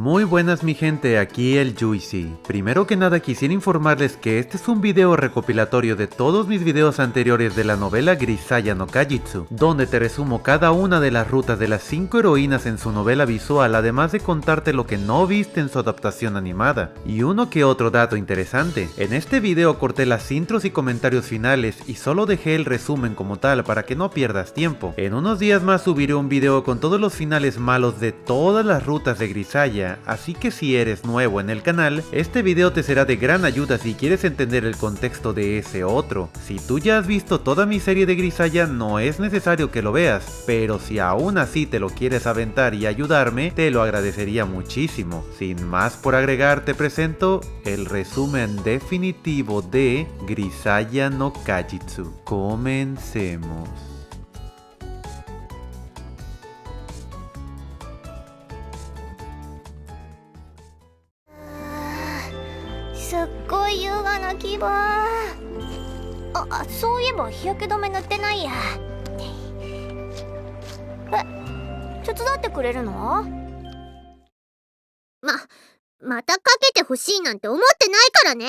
Muy buenas mi gente, aquí el Juicy. Primero que nada quisiera informarles que este es un video recopilatorio de todos mis videos anteriores de la novela Grisaya no Kajitsu, donde te resumo cada una de las rutas de las 5 heroínas en su novela visual, además de contarte lo que no viste en su adaptación animada. Y uno que otro dato interesante. En este video corté las intros y comentarios finales y solo dejé el resumen como tal para que no pierdas tiempo. En unos días más subiré un video con todos los finales malos de todas las rutas de Grisaya. Así que si eres nuevo en el canal, este video te será de gran ayuda si quieres entender el contexto de ese otro. Si tú ya has visto toda mi serie de Grisaya, no es necesario que lo veas, pero si aún así te lo quieres aventar y ayudarme, te lo agradecería muchísimo. Sin más por agregar, te presento el resumen definitivo de Grisaya no Kajitsu. Comencemos. すっごい優雅な気分。そういえば日焼け止め塗ってないや。手伝ってくれるの？またかけてほしいなんて思ってないからね。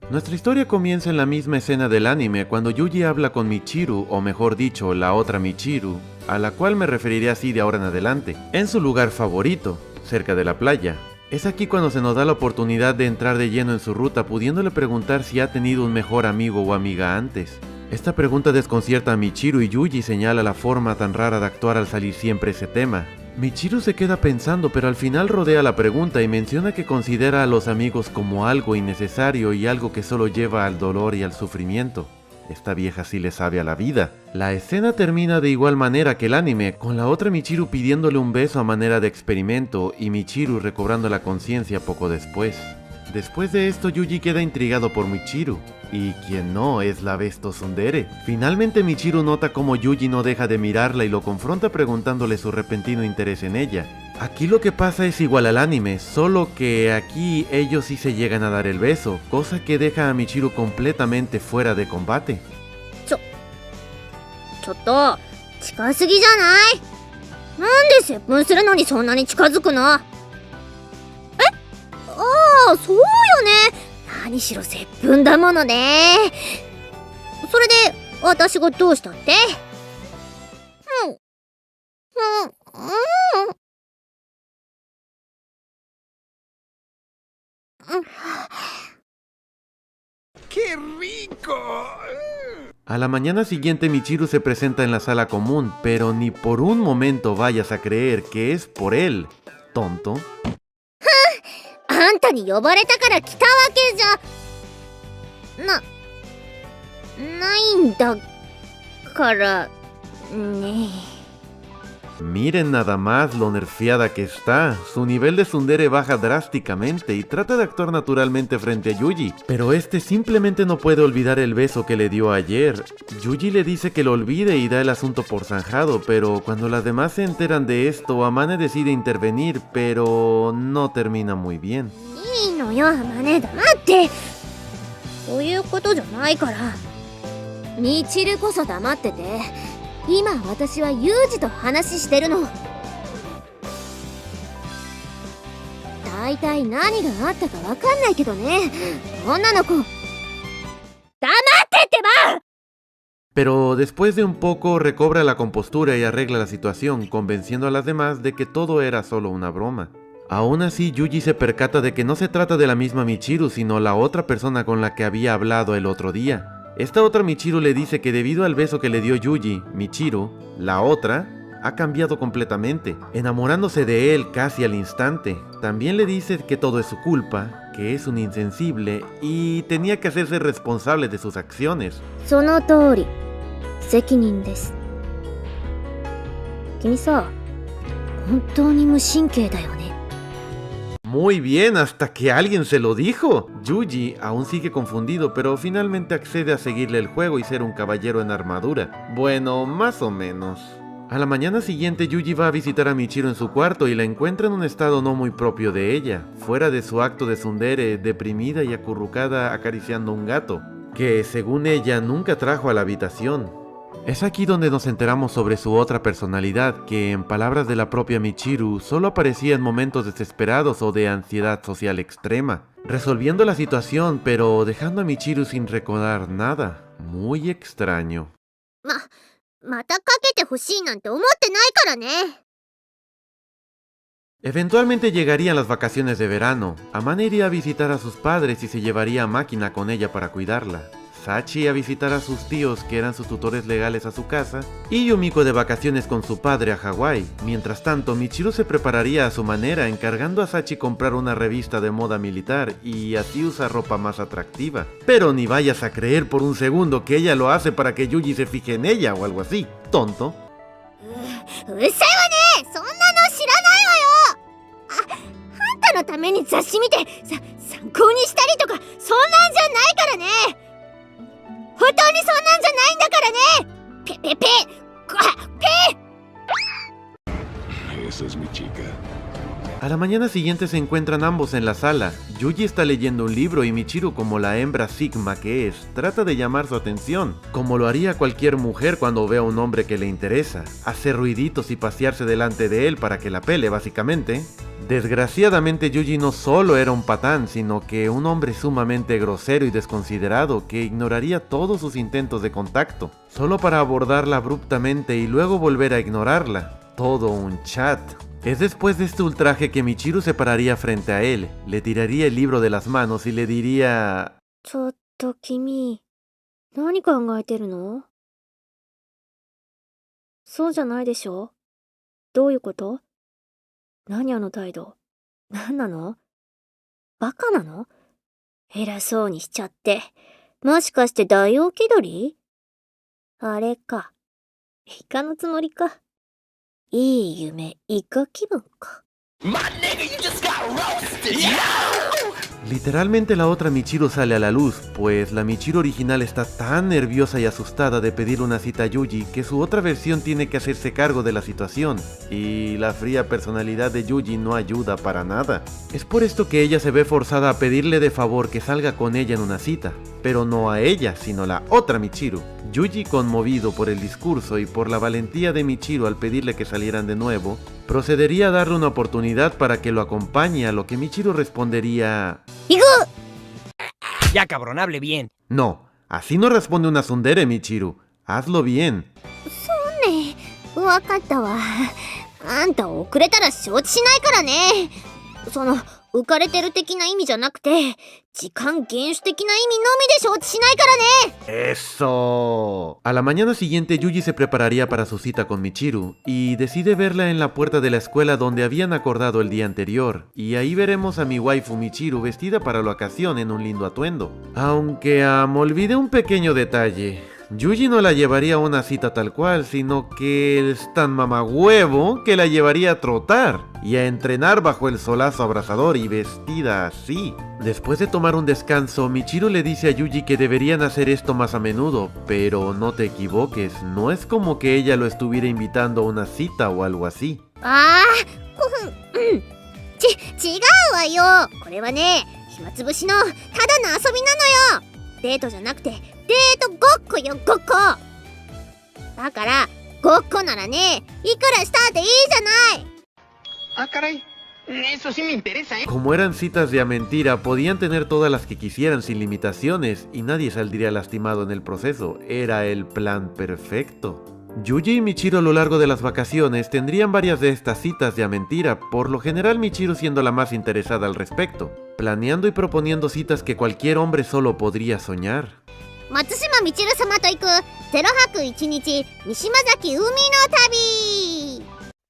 Nuestra historia comienza en la misma escena del anime cuando Yuji habla con Michiru, o mejor dicho, la otra Michiru, a la cual me referiré así de ahora en adelante, en su lugar favorito, cerca de la playa. Es aquí cuando se nos da la oportunidad de entrar de lleno en su ruta, pudiéndole preguntar si ha tenido un mejor amigo o amiga antes. Esta pregunta desconcierta a Michiru y Yuji señala la forma tan rara de actuar al salir siempre ese tema. Michiru se queda pensando, pero al final rodea la pregunta y menciona que considera a los amigos como algo innecesario y algo que solo lleva al dolor y al sufrimiento. Esta vieja sí le sabe a la vida. La escena termina de igual manera que el anime, con la otra Michiru pidiéndole un beso a manera de experimento y Michiru recobrando la conciencia poco después. Después de esto, Yuji queda intrigado por Michiru. Y quien no es la Besto Tsundere. Finalmente Michiru nota como Yuji no deja de mirarla y lo confronta preguntándole su repentino interés en ella. Aquí lo que pasa es igual al anime, solo que aquí ellos sí se llegan a dar el beso, cosa que deja a Michiru completamente fuera de combate. ちょっと近すぎじゃない？なんで接吻するのにそんなに近づくの？そうよね。何しろ接吻だものね。それで私がどうしたって？¡Qué rico! A la mañana siguiente Michiru se presenta en la sala común, pero ni por un momento vayas a creer que es por él, tonto. あんたに呼ばれたから来たわけじゃないんだからね。 Miren nada más lo nerfeada que está. Su nivel de tsundere baja drásticamente y trata de actuar naturalmente frente a Yuji, pero este simplemente no puede olvidar el beso que le dio ayer. Yuji le dice que lo olvide y da el asunto por zanjado, pero cuando las demás se enteran de esto, Amane decide intervenir, pero no termina muy bien. いいのよ、Amane、黙って。そういうことじゃないから。ミチルこそ黙ってて。今私はユージと話してるの。大体何があったかわかんないけどね。女の子。黙ってってば！ Pero después de un poco recobra la compostura y arregla la situación, convenciendo a las demás de que todo era solo una broma. Aún así, Yuji se percata de que no se trata de la misma Michiru, sino la otra persona con la que había hablado el otro día. Esta otra Michiru le dice que debido al beso que le dio Yuji, Michiru, la otra, ha cambiado completamente, enamorándose de él casi al instante. También le dice que todo es su culpa, que es un insensible y tenía que hacerse responsable de sus acciones. その通り、責任です。君さ、本当に無神経だよね。 Muy bien, hasta que alguien se lo dijo. Yuji aún sigue confundido, pero finalmente accede a seguirle el juego y ser un caballero en armadura. Bueno, más o menos. A la mañana siguiente, Yuji va a visitar a Michiru en su cuarto y la encuentra en un estado no muy propio de ella, fuera de su acto de tsundere, deprimida y acurrucada acariciando un gato, que según ella nunca trajo a la habitación. Es aquí donde nos enteramos sobre su otra personalidad, que en palabras de la propia Michiru, solo aparecía en momentos desesperados o de ansiedad social extrema, resolviendo la situación pero dejando a Michiru sin recordar nada. Muy extraño. またかけてほしいなんて思ってないからね。 Eventualmente llegarían las vacaciones de verano. Amane iría a visitar a sus padres y se llevaría a Máquina con ella para cuidarla. Sachi a visitar a sus tíos, que eran sus tutores legales, a su casa, y Yumiko de vacaciones con su padre a Hawái. Mientras tanto, Michiru se prepararía a su manera, encargando a Sachi comprar una revista de moda militar y así usar ropa más atractiva. Pero ni vayas a creer por un segundo que ella lo hace para que Yuji se fije en ella o algo así. Tonto. うるさいわね。そんなの知らないわよ。あんたのために雑誌見て参考にしたりとか、そんなんじゃないからね。本当にそんなんじゃないんだからね。ペペペペ。 Esa es mi chica. A la mañana siguiente se encuentran ambos en la sala. Yuji está leyendo un libro y Michiru, como la hembra Sigma que es, trata de llamar su atención, como lo haría cualquier mujer cuando ve a un hombre que le interesa, hacer ruiditos y pasearse delante de él para que la pele básicamente. Desgraciadamente Yuji no solo era un patán, sino que un hombre sumamente grosero y desconsiderado que ignoraría todos sus intentos de contacto, solo para abordarla abruptamente y luego volver a ignorarla. Todo un chat. Es después de este ultraje que Michiru se pararía frente a él, le tiraría el libro de las manos y le diría... ちょっと君、何考えてるの？そうじゃないでしょ？どういうこと？何あの態度？何なの？バカなの？偉そうにしちゃって。もしかして大王気取り？あれか。イカのつもりか。いい夢、イカ気分か。 My nigga, you just got roasted. Literalmente la otra Michiru sale a la luz, pues la Michiru original está tan nerviosa y asustada de pedir una cita a Yuji que su otra versión tiene que hacerse cargo de la situación, y la fría personalidad de Yuji no ayuda para nada. Es por esto que ella se ve forzada a pedirle de favor que salga con ella en una cita, pero no a ella, sino a la otra Michiru. Yuji, conmovido por el discurso y por la valentía de Michiru al pedirle que salieran de nuevo, procedería a darle una oportunidad para que lo acompañe, a lo que Michiru respondería... Ya cabrón, hable bien. No, así no responde una tsundere, Michiru. Hazlo bien. ねえ、わかったわ。あんた遅れたら承知しないからね。浮かれてる的な意味じゃなくて、時間厳守的な意味のみで承知しないからね。 ¡Eso! A la mañana siguiente Yuji se prepararía para su cita con Michiru y decide verla en la puerta de la escuela donde habían acordado el día anterior, y ahí veremos a mi waifu Michiru vestida para la ocasión en un lindo atuendo. Aunque me olvidé un pequeño detalle. Yuji no la llevaría a una cita tal cual, sino que es tan mamagüevo que la llevaría a trotar y a entrenar bajo el solazo abrasador y vestida así. Después de tomar un descanso, Michiru le dice a Yuji que deberían hacer esto más a menudo, pero no te equivoques, no es como que ella lo estuviera invitando a una cita o algo así. 違うわよ。これはね、暇つぶしのただの遊びなのよ。デートじゃなくてデートごっこよ、ごっこ。だからごっこならね、いくらしたっていいじゃない。 Ah, caray. Eso sí me interesa, ¿eh? Como eran citas de a mentira, podían tener todas las que quisieran sin limitaciones y nadie saldría lastimado en el proceso. Era el plan perfecto. Yuji y Michiru a lo largo de las vacaciones tendrían varias de estas citas de a mentira, por lo general Michiru siendo la más interesada al respecto, planeando y proponiendo citas que cualquier hombre solo podría soñar. 松島みちる様と行く0泊1日三島崎海の旅。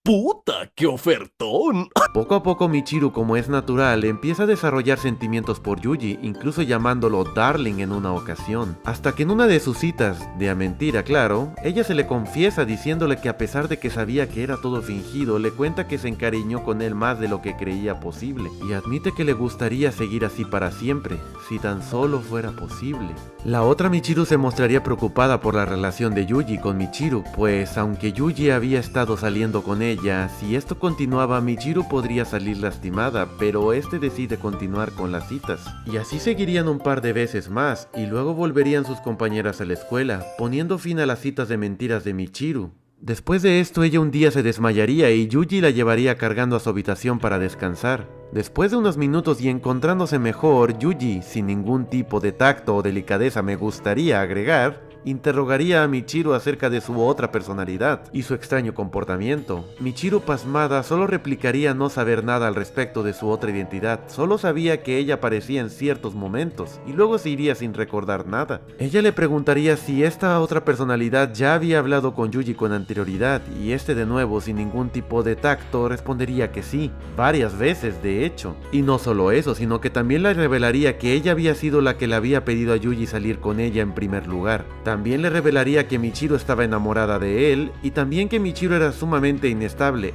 ¡Puta, qué ofertón! Poco a poco Michiru, como es natural, empieza a desarrollar sentimientos por Yuji, incluso llamándolo Darling en una ocasión. Hasta que en una de sus citas, de a mentira claro, ella se le confiesa diciéndole que a pesar de que sabía que era todo fingido, le cuenta que se encariñó con él más de lo que creía posible, y admite que le gustaría seguir así para siempre, si tan solo fuera posible. La otra Michiru se mostraría preocupada por la relación de Yuji con Michiru, pues aunque Yuji había estado saliendo con ella ella, si esto continuaba Michiru podría salir lastimada, pero este decide continuar con las citas. Y así seguirían un par de veces más, y luego volverían sus compañeras a la escuela, poniendo fin a las citas de mentiras de Michiru. Después de esto ella un día se desmayaría y Yuji la llevaría cargando a su habitación para descansar. Después de unos minutos y encontrándose mejor, Yuji, sin ningún tipo de tacto o delicadeza me gustaría agregar, interrogaría a Michiru acerca de su otra personalidad y su extraño comportamiento. Michiru, pasmada, solo replicaría no saber nada al respecto de su otra identidad, solo sabía que ella aparecía en ciertos momentos y luego se iría sin recordar nada. Ella le preguntaría si esta otra personalidad ya había hablado con Yuji con anterioridad y este de nuevo sin ningún tipo de tacto respondería que sí, varias veces de hecho. Y no solo eso, sino que también le revelaría que ella había sido la que le había pedido a Yuji salir con ella en primer lugar. También le revelaría que Michiru estaba enamorada de él y también que Michiru era sumamente inestable.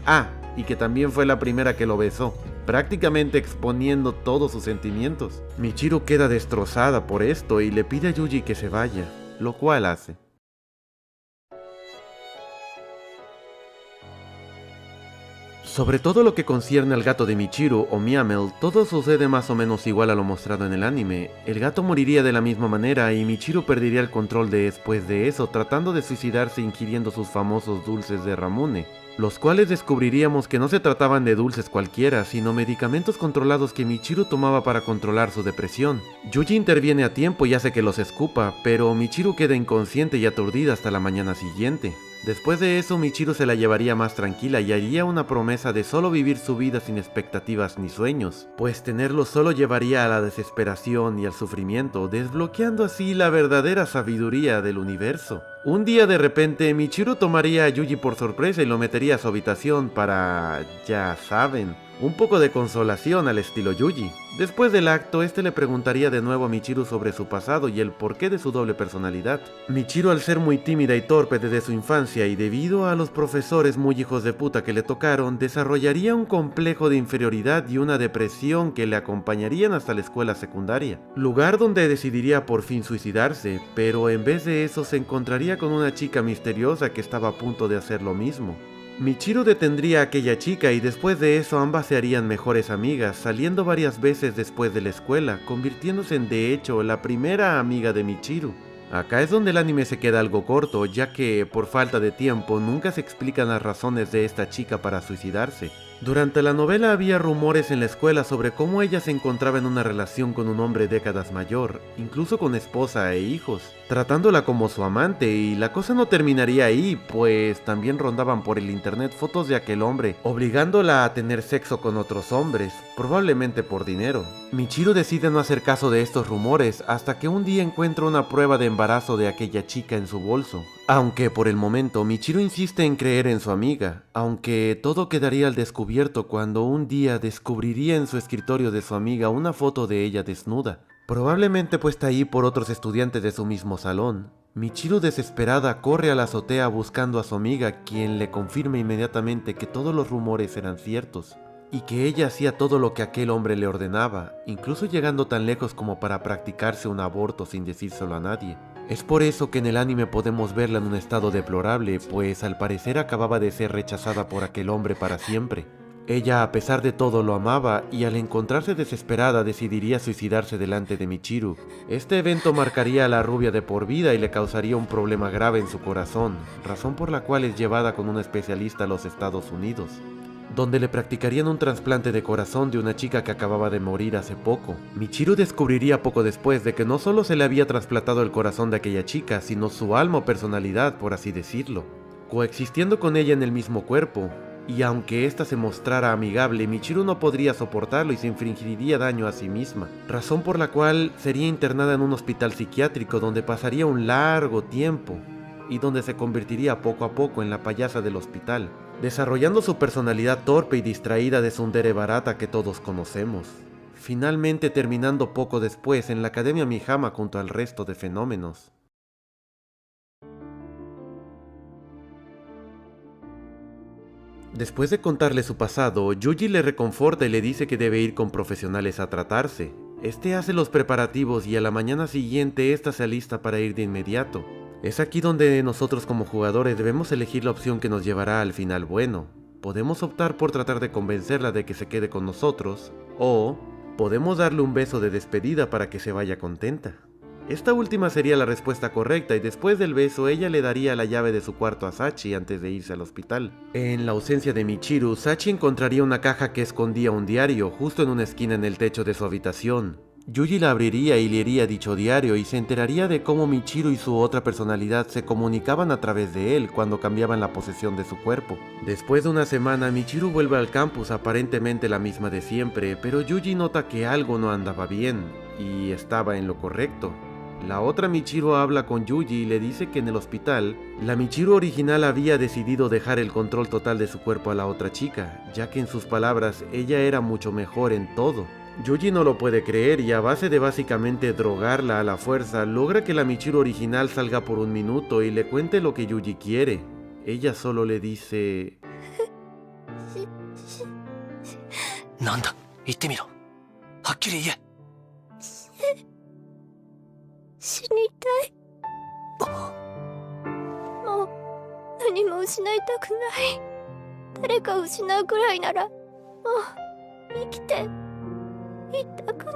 Y que también fue la primera que lo besó, prácticamente exponiendo todos sus sentimientos. Michiru queda destrozada por esto y le pide a Yuji que se vaya, lo cual hace. Sobre todo lo que concierne al gato de Michiru o Miamel, todo sucede más o menos igual a lo mostrado en el anime. El gato moriría de la misma manera y Michiru perdería el control después de eso, tratando de suicidarse ingiriendo sus famosos dulces de Ramune, los cuales descubriríamos que no se trataban de dulces cualquiera, sino medicamentos controlados que Michiru tomaba para controlar su depresión. Yuji interviene a tiempo y hace que los escupa, pero Michiru queda inconsciente y aturdida hasta la mañana siguiente. Después de eso, Michiru se la llevaría más tranquila y haría una promesa de solo vivir su vida sin expectativas ni sueños, pues tenerlo solo llevaría a la desesperación y al sufrimiento, desbloqueando así la verdadera sabiduría del universo. Un día de repente, Michiru tomaría a Yuji por sorpresa y lo metería a su habitación para, ya saben, un poco de consolación al estilo Yuji. Después del acto, este le preguntaría de nuevo a Michiru sobre su pasado y el porqué de su doble personalidad. Michiru, al ser muy tímida y torpe desde su infancia y debido a los profesores muy hijos de puta que le tocaron, desarrollaría un complejo de inferioridad y una depresión que le acompañarían hasta la escuela secundaria, lugar donde decidiría por fin suicidarse, pero en vez de eso se encontraría con una chica misteriosa que estaba a punto de hacer lo mismo. Michiru detendría a aquella chica y después de eso ambas se harían mejores amigas, saliendo varias veces después de la escuela, convirtiéndose en de hecho la primera amiga de Michiru. Acá es donde el anime se queda algo corto, ya que por falta de tiempo nunca se explican las razones de esta chica para suicidarse. Durante la novela había rumores en la escuela sobre cómo ella se encontraba en una relación con un hombre décadas mayor, incluso con esposa e hijos, tratándola como su amante, y la cosa no terminaría ahí, pues también rondaban por el internet fotos de aquel hombre, obligándola a tener sexo con otros hombres, probablemente por dinero. Michiru decide no hacer caso de estos rumores hasta que un día encuentra una prueba de embarazo de aquella chica en su bolso. Aunque por el momento Michiru insiste en creer en su amiga, aunque todo quedaría al descubierto cuando un día descubriría en su escritorio de su amiga una foto de ella desnuda, probablemente puesta ahí por otros estudiantes de su mismo salón. Michiru, desesperada, corre a la azotea buscando a su amiga, quien le confirma inmediatamente que todos los rumores eran ciertos, y que ella hacía todo lo que aquel hombre le ordenaba, incluso llegando tan lejos como para practicarse un aborto sin decírselo a nadie. Es por eso que en el anime podemos verla en un estado deplorable, pues al parecer acababa de ser rechazada por aquel hombre para siempre. Ella a pesar de todo lo amaba y al encontrarse desesperada decidiría suicidarse delante de Michiru. Este evento marcaría a la rubia de por vida y le causaría un problema grave en su corazón, razón por la cual es llevada con un especialista a los Estados Unidos, donde le practicarían un trasplante de corazón de una chica que acababa de morir hace poco. Michiru descubriría poco después de que no solo se le había trasplantado el corazón de aquella chica, sino su alma o personalidad, por así decirlo, coexistiendo con ella en el mismo cuerpo. Y aunque ésta se mostrara amigable, Michiru no podría soportarlo y se infligiría daño a sí misma, razón por la cual sería internada en un hospital psiquiátrico donde pasaría un largo tiempo y donde se convertiría poco a poco en la payasa del hospital, desarrollando su personalidad torpe y distraída de tsundere barata que todos conocemos, finalmente terminando poco después en la Academia Mihama junto al resto de fenómenos. Después de contarle su pasado, Yuji le reconforta y le dice que debe ir con profesionales a tratarse. Este hace los preparativos y a la mañana siguiente esta se alista para ir de inmediato. Es aquí donde nosotros como jugadores debemos elegir la opción que nos llevará al final bueno. Podemos optar por tratar de convencerla de que se quede con nosotros, o podemos darle un beso de despedida para que se vaya contenta. Esta última sería la respuesta correcta y después del beso ella le daría la llave de su cuarto a Sachi antes de irse al hospital. En la ausencia de Michiru, Sachi encontraría una caja que escondía un diario justo en una esquina en el techo de su habitación. Yuji la abriría y leería dicho diario y se enteraría de cómo Michiru y su otra personalidad se comunicaban a través de él cuando cambiaban la posesión de su cuerpo. Después de una semana, Michiru vuelve al campus aparentemente la misma de siempre, pero Yuji nota que algo no andaba bien, y estaba en lo correcto. La otra Michiru habla con Yuji y le dice que en el hospital, la Michiru original había decidido dejar el control total de su cuerpo a la otra chica, ya que en sus palabras ella era mucho mejor en todo. Yuji no lo puede creer y a base de básicamente drogarla a la fuerza, logra que la Michiru original salga por un minuto y le cuente lo que Yuji quiere. Ella solo le dice... なんだ言ってみろはっきり言え死にたい。もう何も失いたくない。誰かを失うくらいならもう生きていたくない。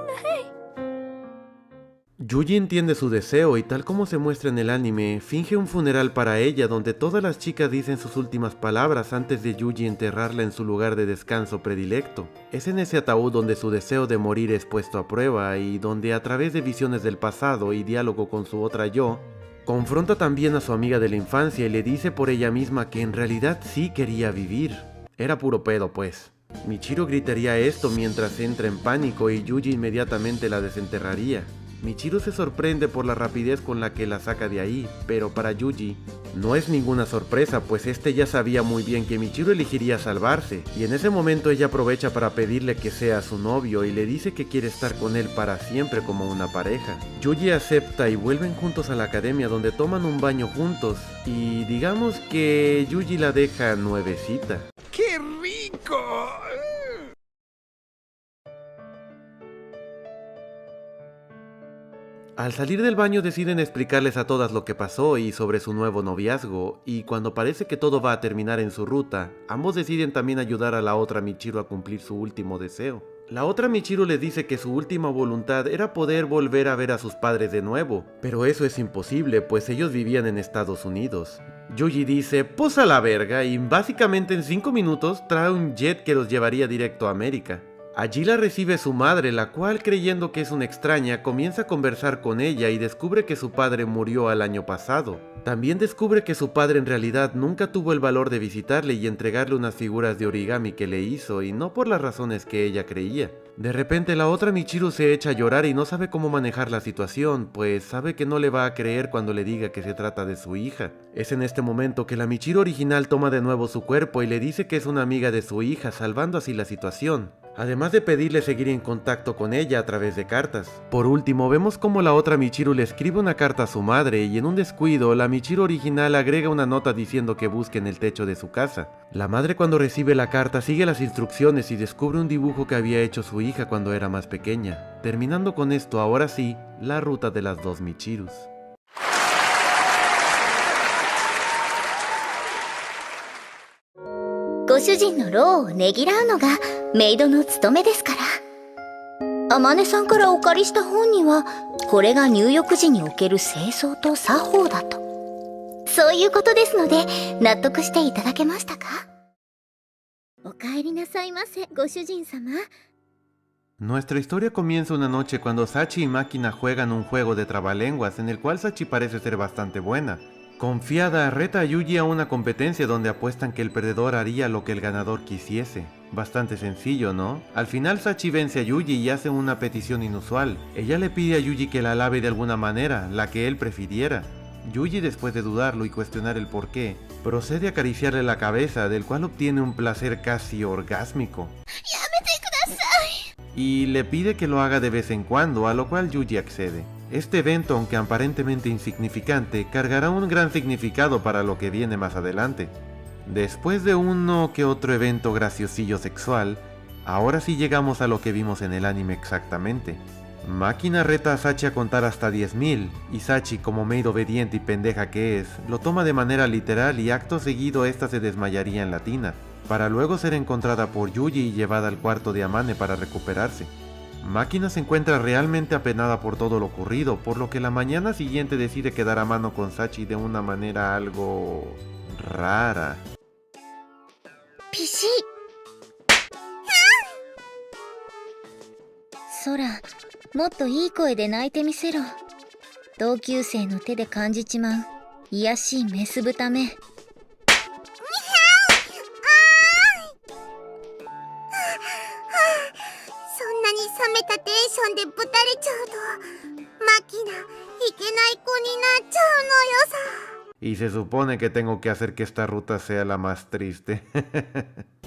Yuji entiende su deseo y tal como se muestra en el anime, finge un funeral para ella donde todas las chicas dicen sus últimas palabras antes de Yuji enterrarla en su lugar de descanso predilecto. Es en ese ataúd donde su deseo de morir es puesto a prueba y donde a través de visiones del pasado y diálogo con su otra yo, confronta también a su amiga de la infancia y le dice por ella misma que en realidad sí quería vivir. Era puro pedo pues. Michiru gritaría esto mientras entra en pánico y Yuji inmediatamente la desenterraría. Michiru se sorprende por la rapidez con la que la saca de ahí, pero para Yuji no es ninguna sorpresa, pues este ya sabía muy bien que Michiru elegiría salvarse, y en ese momento ella aprovecha para pedirle que sea su novio y le dice que quiere estar con él para siempre como una pareja. Yuji acepta y vuelven juntos a la academia donde toman un baño juntos, y digamos que Yuji la deja nuevecita. ¡Qué rico! Al salir del baño deciden explicarles a todas lo que pasó y sobre su nuevo noviazgo, y cuando parece que todo va a terminar en su ruta, ambos deciden también ayudar a la otra Michiru a cumplir su último deseo. La otra Michiru les dice que su última voluntad era poder volver a ver a sus padres de nuevo, pero eso es imposible pues ellos vivían en Estados Unidos. Yuji dice, pues a la verga, y básicamente en 5 minutos trae un jet que los llevaría directo a América. Allí la recibe su madre, la cual, creyendo que es una extraña, comienza a conversar con ella y descubre que su padre murió el año pasado. También descubre que su padre en realidad nunca tuvo el valor de visitarle y entregarle unas figuras de origami que le hizo, y no por las razones que ella creía. De repente la otra Michiru se echa a llorar y no sabe cómo manejar la situación, pues sabe que no le va a creer cuando le diga que se trata de su hija. Es en este momento que la Michiru original toma de nuevo su cuerpo y le dice que es una amiga de su hija, salvando así la situación. Además de pedirle seguir en contacto con ella a través de cartas. Por último, vemos como la otra Michiru le escribe una carta a su madre y en un descuido, la Michiru original agrega una nota diciendo que busque en el techo de su casa. La madre cuando recibe la carta sigue las instrucciones y descubre un dibujo que había hecho su hija cuando era más pequeña. Terminando con esto, ahora sí, la ruta de las dos Michirus. ご主人の労をねぎらうのがメイドの務めですから。天音さんからお借りした本にはこれが入浴時における清掃と作法だと。そういうことですので納得していただけましたか？お帰りなさいませ、ご主人様。 Nuestra historia comienza una noche cuando Sachi y Máquina juegan un juego de trabalenguas en el cual Sachi parece ser bastante buena. Confiada, reta a Yuji a una competencia donde apuestan que el perdedor haría lo que el ganador quisiese. Bastante sencillo, ¿no? Al final Sachi vence a Yuji y hace una petición inusual. Ella le pide a Yuji que la lave de alguna manera, la que él prefiriera. Yuji, después de dudarlo y cuestionar el porqué, procede a acariciarle la cabeza, del cual obtiene un placer casi orgásmico. Y le pide que lo haga de vez en cuando, a lo cual Yuji accede. Este evento, aunque aparentemente insignificante, cargará un gran significado para lo que viene más adelante. Después de uno que otro evento graciosillo sexual, ahora sí llegamos a lo que vimos en el anime exactamente. Máquina reta a Sachi a contar hasta 10.000, y Sachi, como maid obediente y pendeja que es, lo toma de manera literal y acto seguido esta se desmayaría en la tina. para luego ser encontrada por Yuji y llevada al cuarto de Amane para recuperarse. Makina se encuentra realmente apenada por todo lo ocurrido, por lo que la mañana siguiente decide quedar a mano con Sachi de una manera algo rara. ピシッ。そら、もっといい声で泣いてみせろ。同級生の手で感じちまう卑しいメス豚め。そんなに冷めたテンションでぶたれちゃうとマキナいけない子になっちゃうのよさ。 Y se supone que tengo que hacer que esta ruta sea la más triste.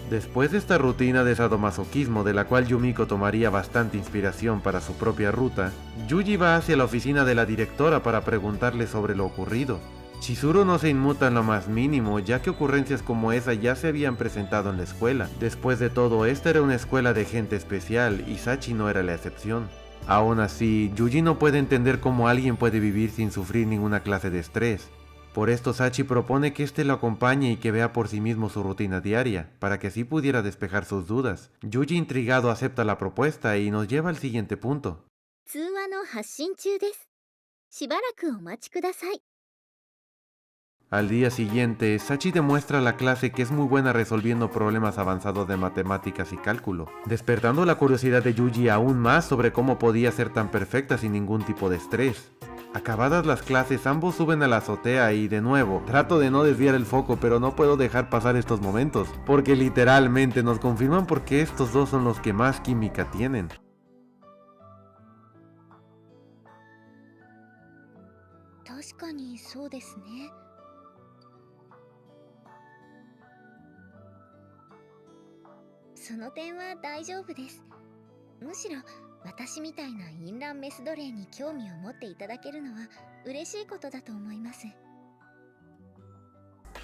Después de esta rutina de sadomasoquismo de la cual Yumiko tomaría bastante inspiración para su propia ruta, Yuji va hacia la oficina de la directora para preguntarle sobre lo ocurrido. Chizuru no se inmuta en lo más mínimo, ya que ocurrencias como esa ya se habían presentado en la escuela. Después de todo, esta era una escuela de gente especial y Sachi no era la excepción. Aún así, Yuji no puede entender cómo alguien puede vivir sin sufrir ninguna clase de estrés. Por esto Sachi propone que éste lo acompañe y que vea por sí mismo su rutina diaria, para que así pudiera despejar sus dudas. Yuji intrigado acepta la propuesta y nos lleva al siguiente punto. 通話の発信中です。しばらくお待ちください。 Al día siguiente, Sachi demuestra a la clase que es muy buena resolviendo problemas avanzados de matemáticas y cálculo, despertando la curiosidad de Yuji aún más sobre cómo podía ser tan perfecta sin ningún tipo de estrés. Acabadas las clases, ambos suben a la azotea y de nuevo, trato de no desviar el foco, pero no puedo dejar pasar estos momentos, porque literalmente nos confirman por qué estos dos son los que más química tienen. 確かにそうですね。その点は大丈夫です。むしろ私みたいな淫乱メス奴隷に興味を持っていただけるのは嬉しいことだと思います。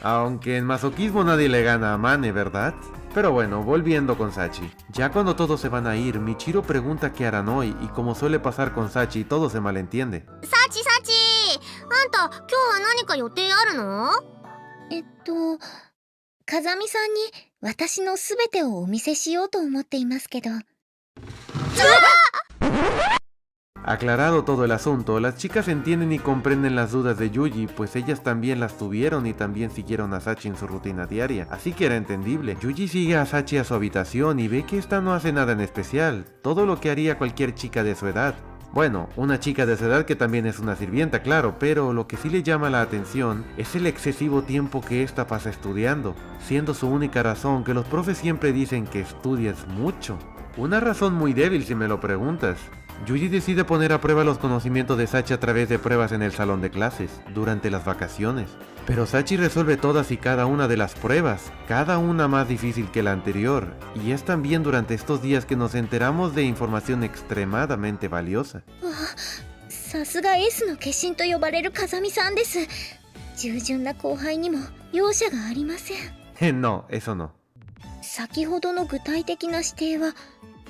Aunque en masoquismo nadie le gana a Mane, ¿verdad? Pero bueno, volviendo con Sachi. Ya cuando todos se van a ir, Michiro pregunta qué harán hoy y como suele pasar con Sachi, todo se malentiende. サチサチ、あんた今日は何か予定あるの？風見さんに私のすべてをお見せしようと思っていますけど。 Aclarado todo el asunto, las chicas entienden y comprenden las dudas de Yuji, pues ellas también las tuvieron y también siguieron a Sachi en su rutina diaria, así que era entendible. Yuji sigue a Sachi a su habitación y ve que esta no hace nada en especial, todo lo que haría cualquier chica de su edad. Bueno, una chica de su edad que también es una sirvienta, claro, pero lo que sí le llama la atención es el excesivo tiempo que esta pasa estudiando, siendo su única razón que los profes siempre dicen que estudias mucho. Una razón muy débil si me lo preguntas. Yuji decide poner a prueba los conocimientos de Sachi a través de pruebas en el salón de clases, durante las vacaciones. Pero Sachi resuelve todas y cada una de las pruebas, cada una más difícil que la anterior, y es también durante estos días que nos enteramos de información extremadamente valiosa. さすが S の化身と呼ばれる風見さんです。従順な後輩にも容赦がありません。 No, eso no. 先ほどの具体的な指定は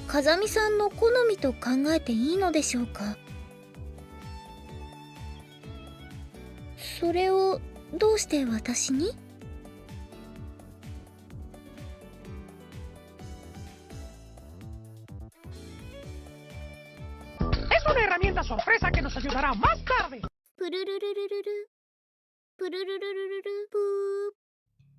風見さんの好みと考えていいのでしょうか。それをどうして私に？ Es una herramienta sorpresa que nos ayudará más tarde. プルルルルルルプルルルルルルプー。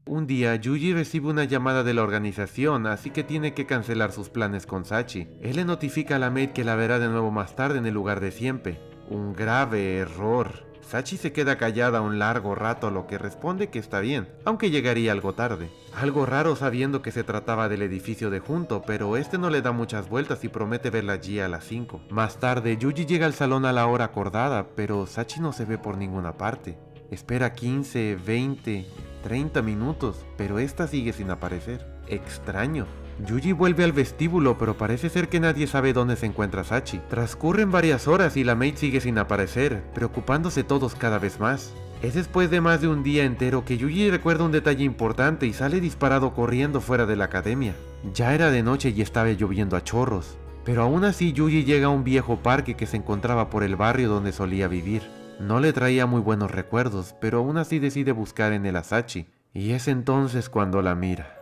Un día, Yuji recibe una llamada de la organización, así que tiene que cancelar sus planes con Sachi. Él le notifica a la maid que la verá de nuevo más tarde en el lugar de siempre. Un grave error. Sachi se queda callada un largo rato, a lo que responde que está bien, aunque llegaría algo tarde. Algo raro sabiendo que se trataba del edificio de junto, pero este no le da muchas vueltas y promete verla allí a las 5. Más tarde, Yuji llega al salón a la hora acordada, pero Sachi no se ve por ninguna parte. Espera 15, 20, 30 minutos, pero esta sigue sin aparecer. Extraño. Yuji vuelve al vestíbulo, pero parece ser que nadie sabe dónde se encuentra Sachi. Transcurren varias horas y la maid sigue sin aparecer, preocupándose todos cada vez más. Es después de más de un día entero que Yuji recuerda un detalle importante y sale disparado corriendo fuera de la academia. Ya era de noche y estaba lloviendo a chorros. Pero aún así Yuji llega a un viejo parque que se encontraba por el barrio donde solía vivir. No le traía muy buenos recuerdos, pero aún así decide buscar en él a Sachi. Y es entonces cuando la mira.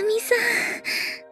みさん。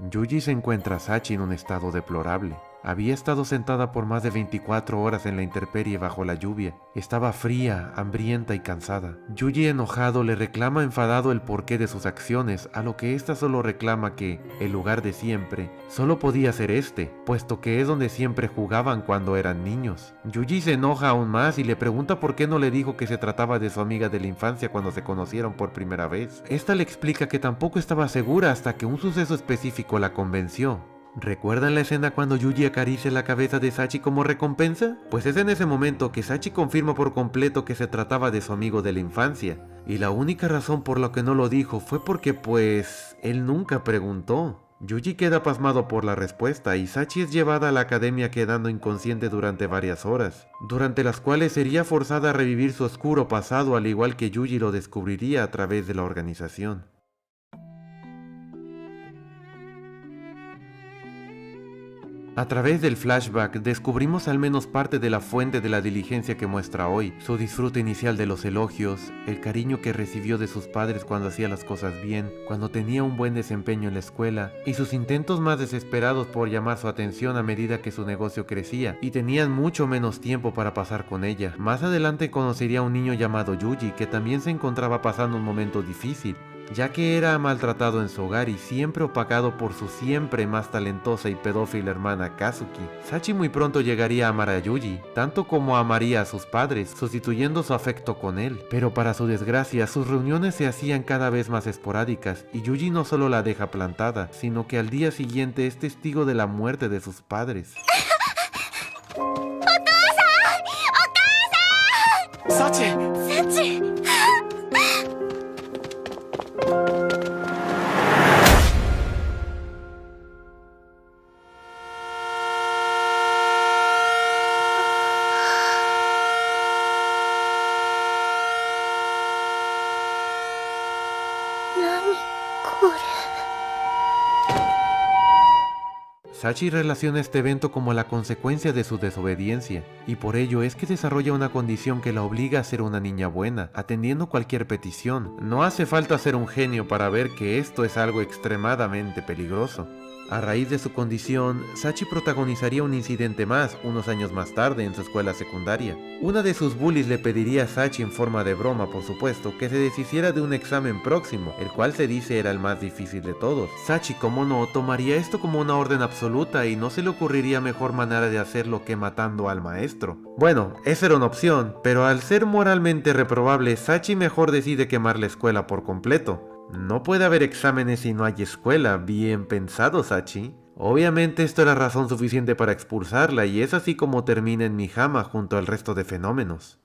Yuji se encuentra a Sachi en un estado deplorable. Había estado sentada por más de 24 horas en la intemperie bajo la lluvia. Estaba fría, hambrienta y cansada. Yuji, enojado, le reclama enfadado el porqué de sus acciones, a lo que ésta solo reclama que el lugar de siempre solo podía ser este, puesto que es donde siempre jugaban cuando eran niños. Yuji se enoja aún más y le pregunta por qué no le dijo que se trataba de su amiga de la infancia cuando se conocieron por primera vez. Esta le explica que tampoco estaba segura hasta que un suceso específico la convenció. ¿Recuerdan la escena cuando Yuji acaricia la cabeza de Sachi como recompensa? Pues es en ese momento que Sachi confirma por completo que se trataba de su amigo de la infancia. Y la única razón por la que no lo dijo fue porque pues él nunca preguntó. Yuji queda pasmado por la respuesta y Sachi es llevada a la academia quedando inconsciente durante varias horas, durante las cuales sería forzada a revivir su oscuro pasado al igual que Yuji lo descubriría a través de la organización. A través del flashback descubrimos al menos parte de la fuente de la diligencia que muestra hoy, su disfrute inicial de los elogios, el cariño que recibió de sus padres cuando hacía las cosas bien, cuando tenía un buen desempeño en la escuela, y sus intentos más desesperados por llamar su atención a medida que su negocio crecía, y tenían mucho menos tiempo para pasar con ella. Más adelante conocería a un niño llamado Yuji, que también se encontraba pasando un momento difícil, ya que era maltratado en su hogar y siempre opacado por su siempre más talentosa y pedófila hermana Kazuki. Sachi muy pronto llegaría a amar a Yuji, tanto como amaría a sus padres, sustituyendo su afecto con él. Pero para su desgracia, sus reuniones se hacían cada vez más esporádicas, y Yuji no solo la deja plantada, sino que al día siguiente es testigo de la muerte de sus padres. ¡Sachi! ¡Sachi! Sachi relaciona este evento como la consecuencia de su desobediencia, y por ello es que desarrolla una condición que la obliga a ser una niña buena, atendiendo cualquier petición. No hace falta ser un genio para ver que esto es algo extremadamente peligroso. A raíz de su condición, Sachi protagonizaría un incidente más unos años más tarde en su escuela secundaria. Una de sus bullies le pediría a Sachi en forma de broma, por supuesto, que se deshiciera de un examen próximo, el cual se dice era el más difícil de todos. Sachi, como no, tomaría esto como una orden absoluta y no se le ocurriría mejor manera de hacerlo que matando al maestro. Bueno, esa era una opción, pero al ser moralmente reprobable, Sachi mejor decide quemar la escuela por completo. No puede haber exámenes si no hay escuela, bien pensado, Sachi. Obviamente esto era razón suficiente para expulsarla y es así como termina en Mihama junto al resto de fenómenos.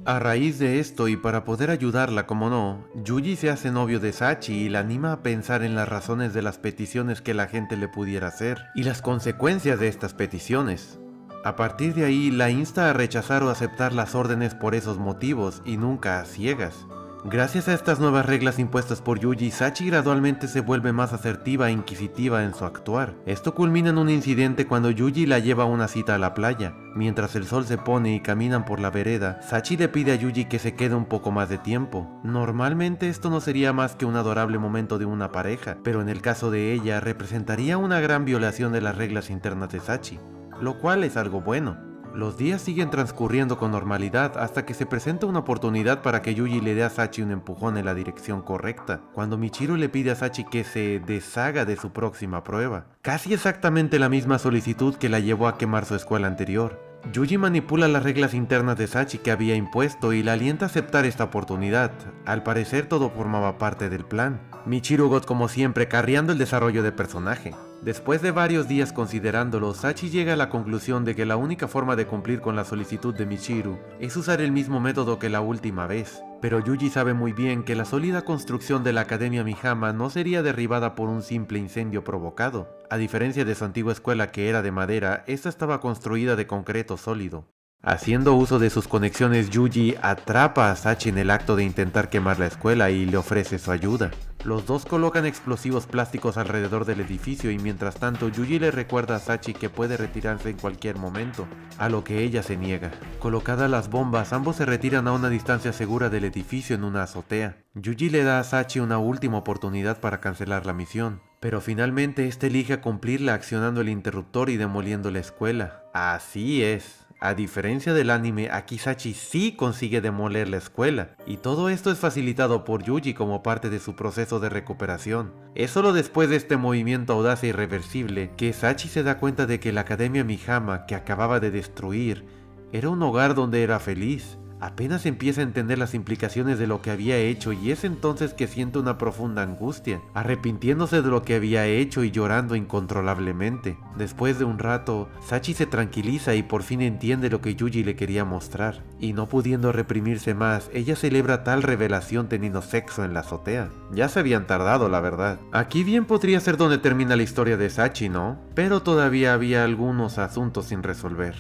A raíz de esto y para poder ayudarla como no, Yuji se hace novio de Sachi y la anima a pensar en las razones de las peticiones que la gente le pudiera hacer y las consecuencias de estas peticiones. A partir de ahí la insta a rechazar o aceptar las órdenes por esos motivos y nunca a ciegas. Gracias a estas nuevas reglas impuestas por Yuji, Sachi gradualmente se vuelve más asertiva e inquisitiva en su actuar. Esto culmina en un incidente cuando Yuji la lleva a una cita a la playa. Mientras el sol se pone y caminan por la vereda, Sachi le pide a Yuji que se quede un poco más de tiempo. Normalmente esto no sería más que un adorable momento de una pareja, pero en el caso de ella representaría una gran violación de las reglas internas de Sachi, lo cual es algo bueno. Los días siguen transcurriendo con normalidad hasta que se presenta una oportunidad para que Yuji le dé a Sachi un empujón en la dirección correcta, cuando Michiru le pide a Sachi que se deshaga de su próxima prueba. Casi exactamente la misma solicitud que la llevó a quemar su escuela anterior. Yuji manipula las reglas internas de Sachi que había impuesto y la alienta a aceptar esta oportunidad. Al parecer todo formaba parte del plan. Michiru God como siempre carriando el desarrollo de personaje. Después de varios días considerándolo, Sachi llega a la conclusión de que la única forma de cumplir con la solicitud de Michiru es usar el mismo método que la última vez. Pero Yuji sabe muy bien que la sólida construcción de la Academia Mihama no sería derribada por un simple incendio provocado. A diferencia de su antigua escuela que era de madera, esta estaba construida de concreto sólido. Haciendo uso de sus conexiones, Yuji atrapa a Sachi en el acto de intentar quemar la escuela y le ofrece su ayuda. Los dos colocan explosivos plásticos alrededor del edificio y mientras tanto Yuji le recuerda a Sachi que puede retirarse en cualquier momento, a lo que ella se niega. Colocadas las bombas, ambos se retiran a una distancia segura del edificio en una azotea. Yuji le da a Sachi una última oportunidad para cancelar la misión, pero finalmente este elige cumplirla accionando el interruptor y demoliendo la escuela. Así es. A diferencia del anime, aquí Sachi sí consigue demoler la escuela, y todo esto es facilitado por Yuji como parte de su proceso de recuperación. Es solo después de este movimiento audaz e irreversible que Sachi se da cuenta de que la Academia Mihama que acababa de destruir era un hogar donde era feliz. Apenas empieza a entender las implicaciones de lo que había hecho y es entonces que siente una profunda angustia, arrepintiéndose de lo que había hecho y llorando incontrolablemente. Después de un rato, Sachi se tranquiliza y por fin entiende lo que Yuji le quería mostrar, y no pudiendo reprimirse más, ella celebra tal revelación teniendo sexo en la azotea. Ya se habían tardado, la verdad. Aquí bien podría ser donde termina la historia de Sachi, ¿no? Pero todavía había algunos asuntos sin resolver.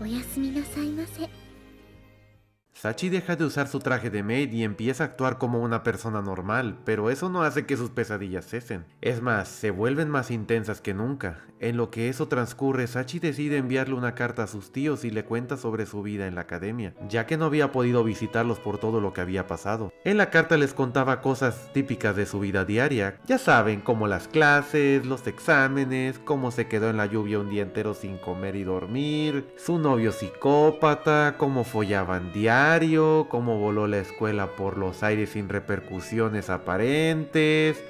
おやすみなさいませ。 Sachi deja de usar su traje de maid y empieza a actuar como una persona normal, pero eso no hace que sus pesadillas cesen. Es más, se vuelven más intensas que nunca. En lo que eso transcurre, Sachi decide enviarle una carta a sus tíos y le cuenta sobre su vida en la academia, ya que no había podido visitarlos por todo lo que había pasado. En la carta les contaba cosas típicas de su vida diaria, ya saben, como las clases, los exámenes, cómo se quedó en la lluvia un día entero sin comer y dormir, su novio psicópata, cómo follaban diario, cómo voló la escuela por los aires sin repercusiones aparentes.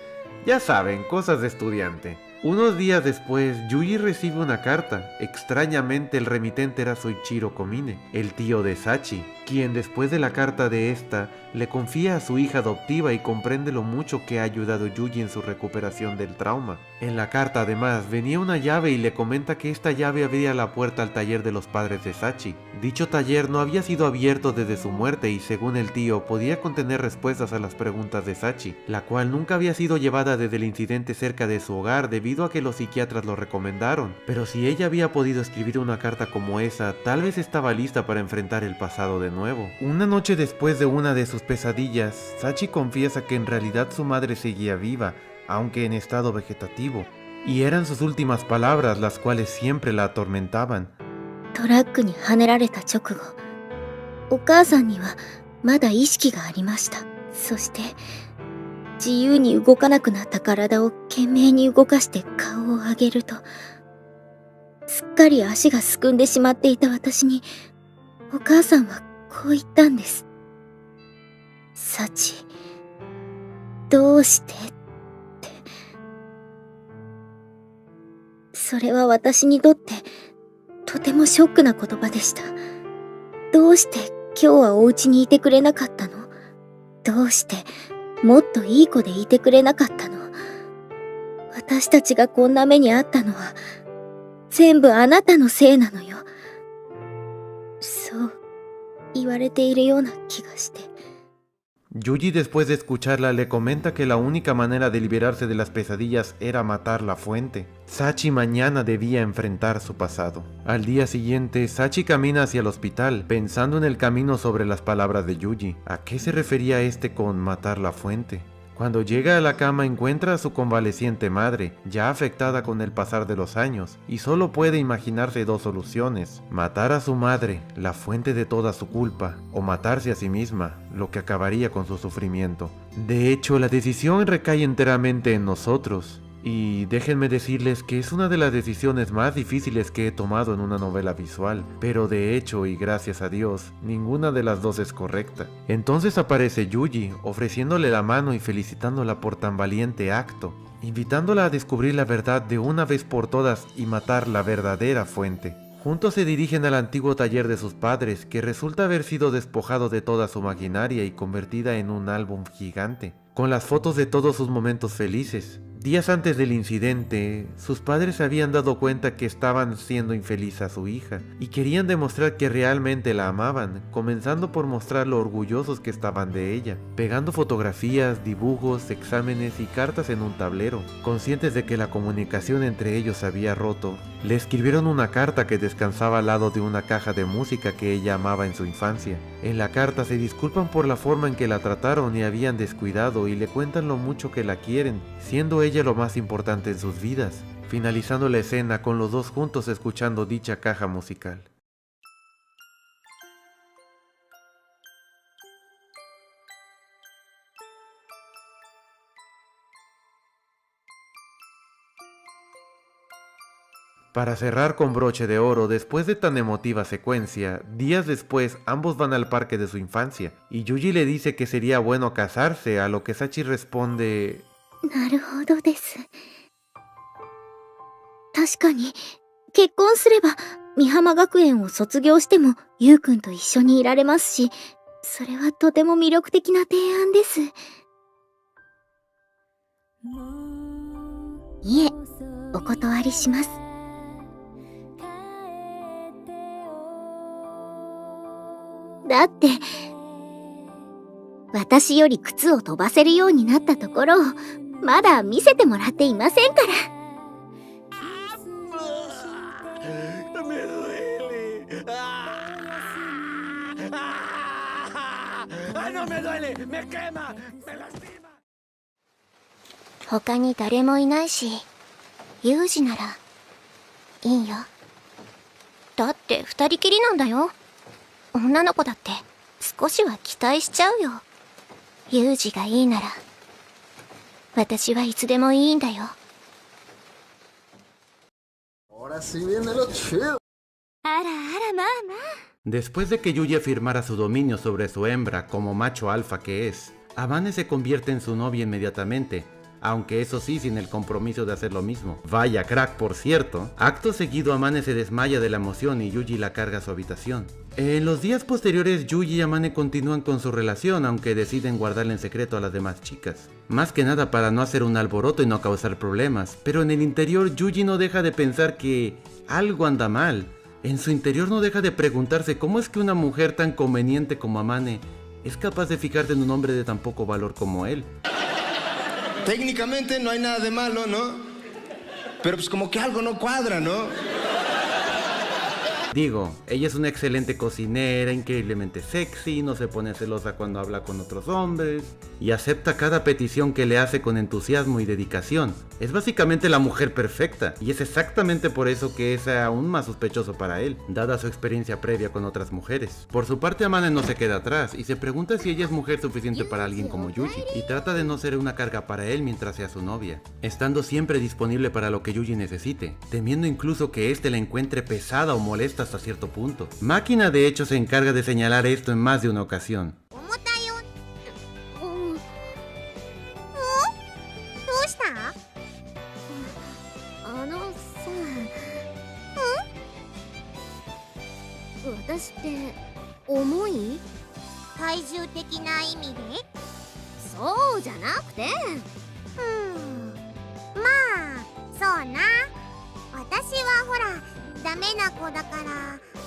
Ya saben, cosas de estudiante. Unos días después, Yuji recibe una carta. Extrañamente, el remitente era Soichiro Komine, el tío de Sachi, quien después de la carta de esta, le confía a su hija adoptiva y comprende lo mucho que ha ayudado Yuji en su recuperación del trauma. En la carta además venía una llave y le comenta que esta llave abría la puerta al taller de los padres de Sachi. Dicho taller no había sido abierto desde su muerte y según el tío podía contener respuestas a las preguntas de Sachi, la cual nunca había sido llevada desde el incidente cerca de su hogar debido a que los psiquiatras lo recomendaron. Pero si ella había podido escribir una carta como esa, tal vez estaba lista para enfrentar el pasado de nuevo. Una noche después de una de sus pesadillas, Sachi confiesa que en realidad su madre seguía viva, aunque en estado vegetativo, y eran sus últimas palabras las cuales siempre la atormentaban. トラックにはねられた直後、お母さんにはまだ意識がありました。そして自由に動かなくなった体を懸命に動かして顔を上げると、すっかり足がすくんでしまっていた私に、お母さんはこう言ったんです。サチ、どうしてって。それは私にとってとてもショックな言葉でした。どうして今日はお家にいてくれなかったの？どうしてもっといい子でいてくれなかったの？私たちがこんな目にあったのは全部あなたのせいなのよ。そう言われているような気がして。Yuji después de escucharla le comenta que la única manera de liberarse de las pesadillas era matar la fuente. Sachi mañana debía enfrentar su pasado. Al día siguiente, Sachi camina hacia el hospital, pensando en el camino sobre las palabras de Yuji. ¿A qué se refería este con matar la fuente? Cuando llega a la cama encuentra a su convaleciente madre, ya afectada con el pasar de los años, y solo puede imaginarse dos soluciones: matar a su madre, la fuente de toda su culpa, o matarse a sí misma, lo que acabaría con su sufrimiento. De hecho, la decisión recae enteramente en nosotros. Y déjenme decirles que es una de las decisiones más difíciles que he tomado en una novela visual, pero de hecho y gracias a Dios, ninguna de las dos es correcta. Entonces aparece Yuji, ofreciéndole la mano y felicitándola por tan valiente acto, invitándola a descubrir la verdad de una vez por todas y matar la verdadera fuente. Juntos se dirigen al antiguo taller de sus padres, que resulta haber sido despojado de toda su maquinaria y convertida en un álbum gigante. con las fotos de todos sus momentos felices. Días antes del incidente, sus padres se habían dado cuenta que estaban siendo infeliz a su hija y querían demostrar que realmente la amaban, comenzando por mostrar lo orgullosos que estaban de ella, pegando fotografías, dibujos, exámenes y cartas en un tablero. Conscientes de que la comunicación entre ellos se había roto, le escribieron una carta que descansaba al lado de una caja de música que ella amaba en su infancia. En la carta se disculpan por la forma en que la trataron y habían descuidado y le cuentan lo mucho que la quieren, siendo ella lo más importante en sus vidas, finalizando la escena con los dos juntos escuchando dicha caja musical. Para cerrar con broche de oro, después de tan emotiva secuencia, días después ambos van al parque de su infancia, y Yuji le dice que sería bueno casarse, a lo que Sachi responde: なるほどです。確かに、結婚すれば、美浜学園を卒業しても、ゆうくんと一緒にいられますし、それはとても魅力的な提案です。いえ、お断りします。だって、私より靴を飛ばせるようになったところを、まだ見せてもらっていませんから。Me duele. No me duele, me quema, me lastima. 他に誰もいないし、ユウジならいいよ。だって二人きりなんだよ。女の子だって少しは期待しちゃうよ。ユウジがいいなら、私はいつでもいいんだよ。Ahora sí viene lo chido. あらあら、まあまあ。Después de que Yuji afirmara su dominio sobre su hembra como macho alfa que es, Amane se convierte en su novia inmediatamente, aunque eso sí sin el compromiso de hacer lo mismo. Vaya crack, por cierto. Acto seguido Amane se desmaya de la emoción y Yuji la carga a su habitación. En los días posteriores, Yuji y Amane continúan con su relación, aunque deciden guardarla en secreto a las demás chicas. Más que nada para no hacer un alboroto y no causar problemas, pero en el interior Yuji no deja de pensar que algo anda mal. En su interior no deja de preguntarse cómo es que una mujer tan conveniente como Amane es capaz de fijarse en un hombre de tan poco valor como él. Técnicamente no hay nada de malo, ¿no? Pero pues como que algo no cuadra, ¿no? Digo, ella es una excelente cocinera, increíblemente sexy, no se pone celosa cuando habla con otros hombres y acepta cada petición que le hace con entusiasmo y dedicación. Es básicamente la mujer perfecta y es exactamente por eso que es aún más sospechoso para él, dada su experiencia previa con otras mujeres. Por su parte, Amane no se queda atrás y se pregunta si ella es mujer suficiente para alguien como Yuji y trata de no ser una carga para él mientras sea su novia, estando siempre disponible para lo que Yuji necesite, temiendo incluso que éste la encuentre pesada o molesta hasta cierto punto. Máquina de hecho se encarga de señalar esto en más de una ocasión. 重たいよ。どうした？あのさ、私って重い？体重的な意味で？そうじゃなくて。まあそうな。私はほらダメな子だか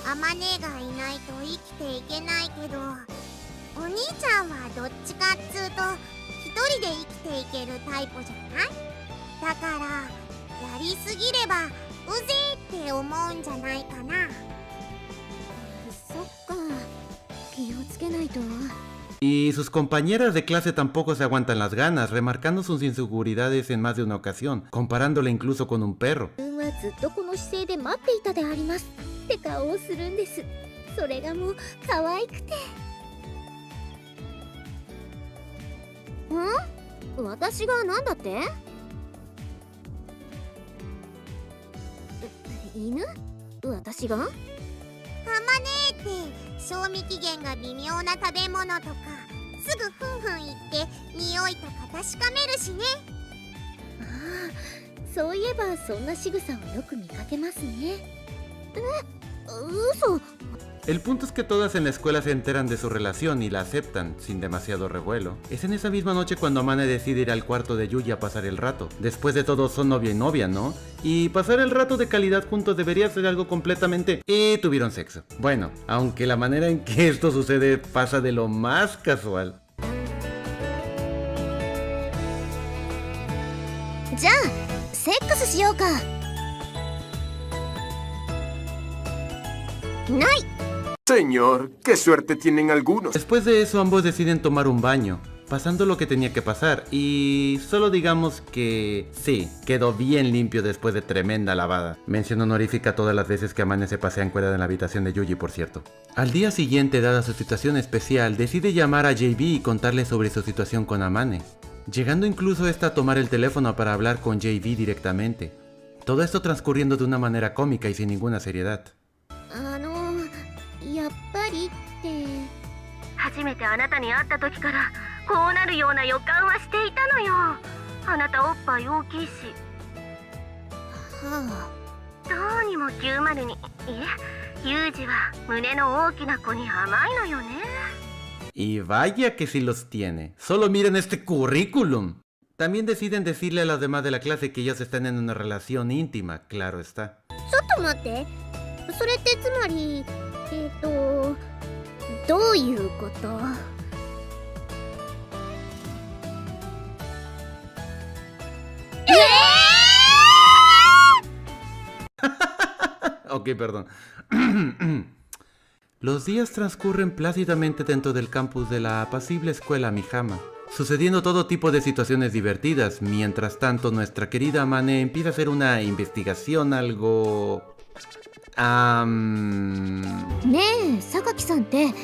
らアマネがいないと生きていけないけど、お兄ちゃんはどっちかっつうと一人で生きていけるタイプじゃない？だからやりすぎればうぜーって思うんじゃないかな。そっか、気をつけないと。Y sus compañeras de clase tampoco se aguantan las ganas, remarcando sus inseguridades en más de una ocasión, comparándola incluso con un perro. はずっとこの姿勢で待っていたでありますって顔をするんです。それがもう可愛くて。私が何だって？犬？私が？アマネって賞味期限が微妙な食べ物とかすぐふんふん言って匂いとか確かめるしね。ああ、そういえばそんな仕草をよく見かけますね。嘘。El punto es que todas en la escuela se enteran de su relación y la aceptan, sin demasiado revuelo. Es en esa misma noche cuando Amane decide ir al cuarto de Yuji a pasar el rato. Después de todo son novio y novia, ¿no? Y pasar el rato de calidad juntos debería ser algo completamente... Y tuvieron sexo. Bueno, aunque la manera en que esto sucede pasa de lo más casual. じゃあセックスしようか。ない。 Señor, qué suerte tienen algunos. Después de eso ambos deciden tomar un baño, pasando lo que tenía que pasar, y solo digamos que sí, quedó bien limpio después de tremenda lavada. Mención honorífica todas las veces que Amane se pasea encuerada en la habitación de Yuji, por cierto. Al día siguiente, dada su situación especial, decide llamar a JB y contarle sobre su situación con Amane, llegando incluso esta a tomar el teléfono para hablar con JB directamente. Todo esto transcurriendo de una manera cómica y sin ninguna seriedad. やっぱりって。初めてあなたに会った時からこうなるような予感はしていたのよ。あなたおっぱい大きいし。はどうにも90に、いえ、ユージは胸の大きな子に甘いのよね。Y vaya que sí los tiene. Solo miren este currículum. También deciden decirle a las demás de la clase que ellos están en una relación íntima, claro está. ちょっと待って。それってつまりどういうこと？ Ok, perdón. Los días transcurren plácidamente dentro del campus de la apacible escuela Mihama, sucediendo todo tipo de situaciones divertidas. Mientras tanto, nuestra querida Amane empieza a hacer una investigación algo... ねえ、榊さんってフ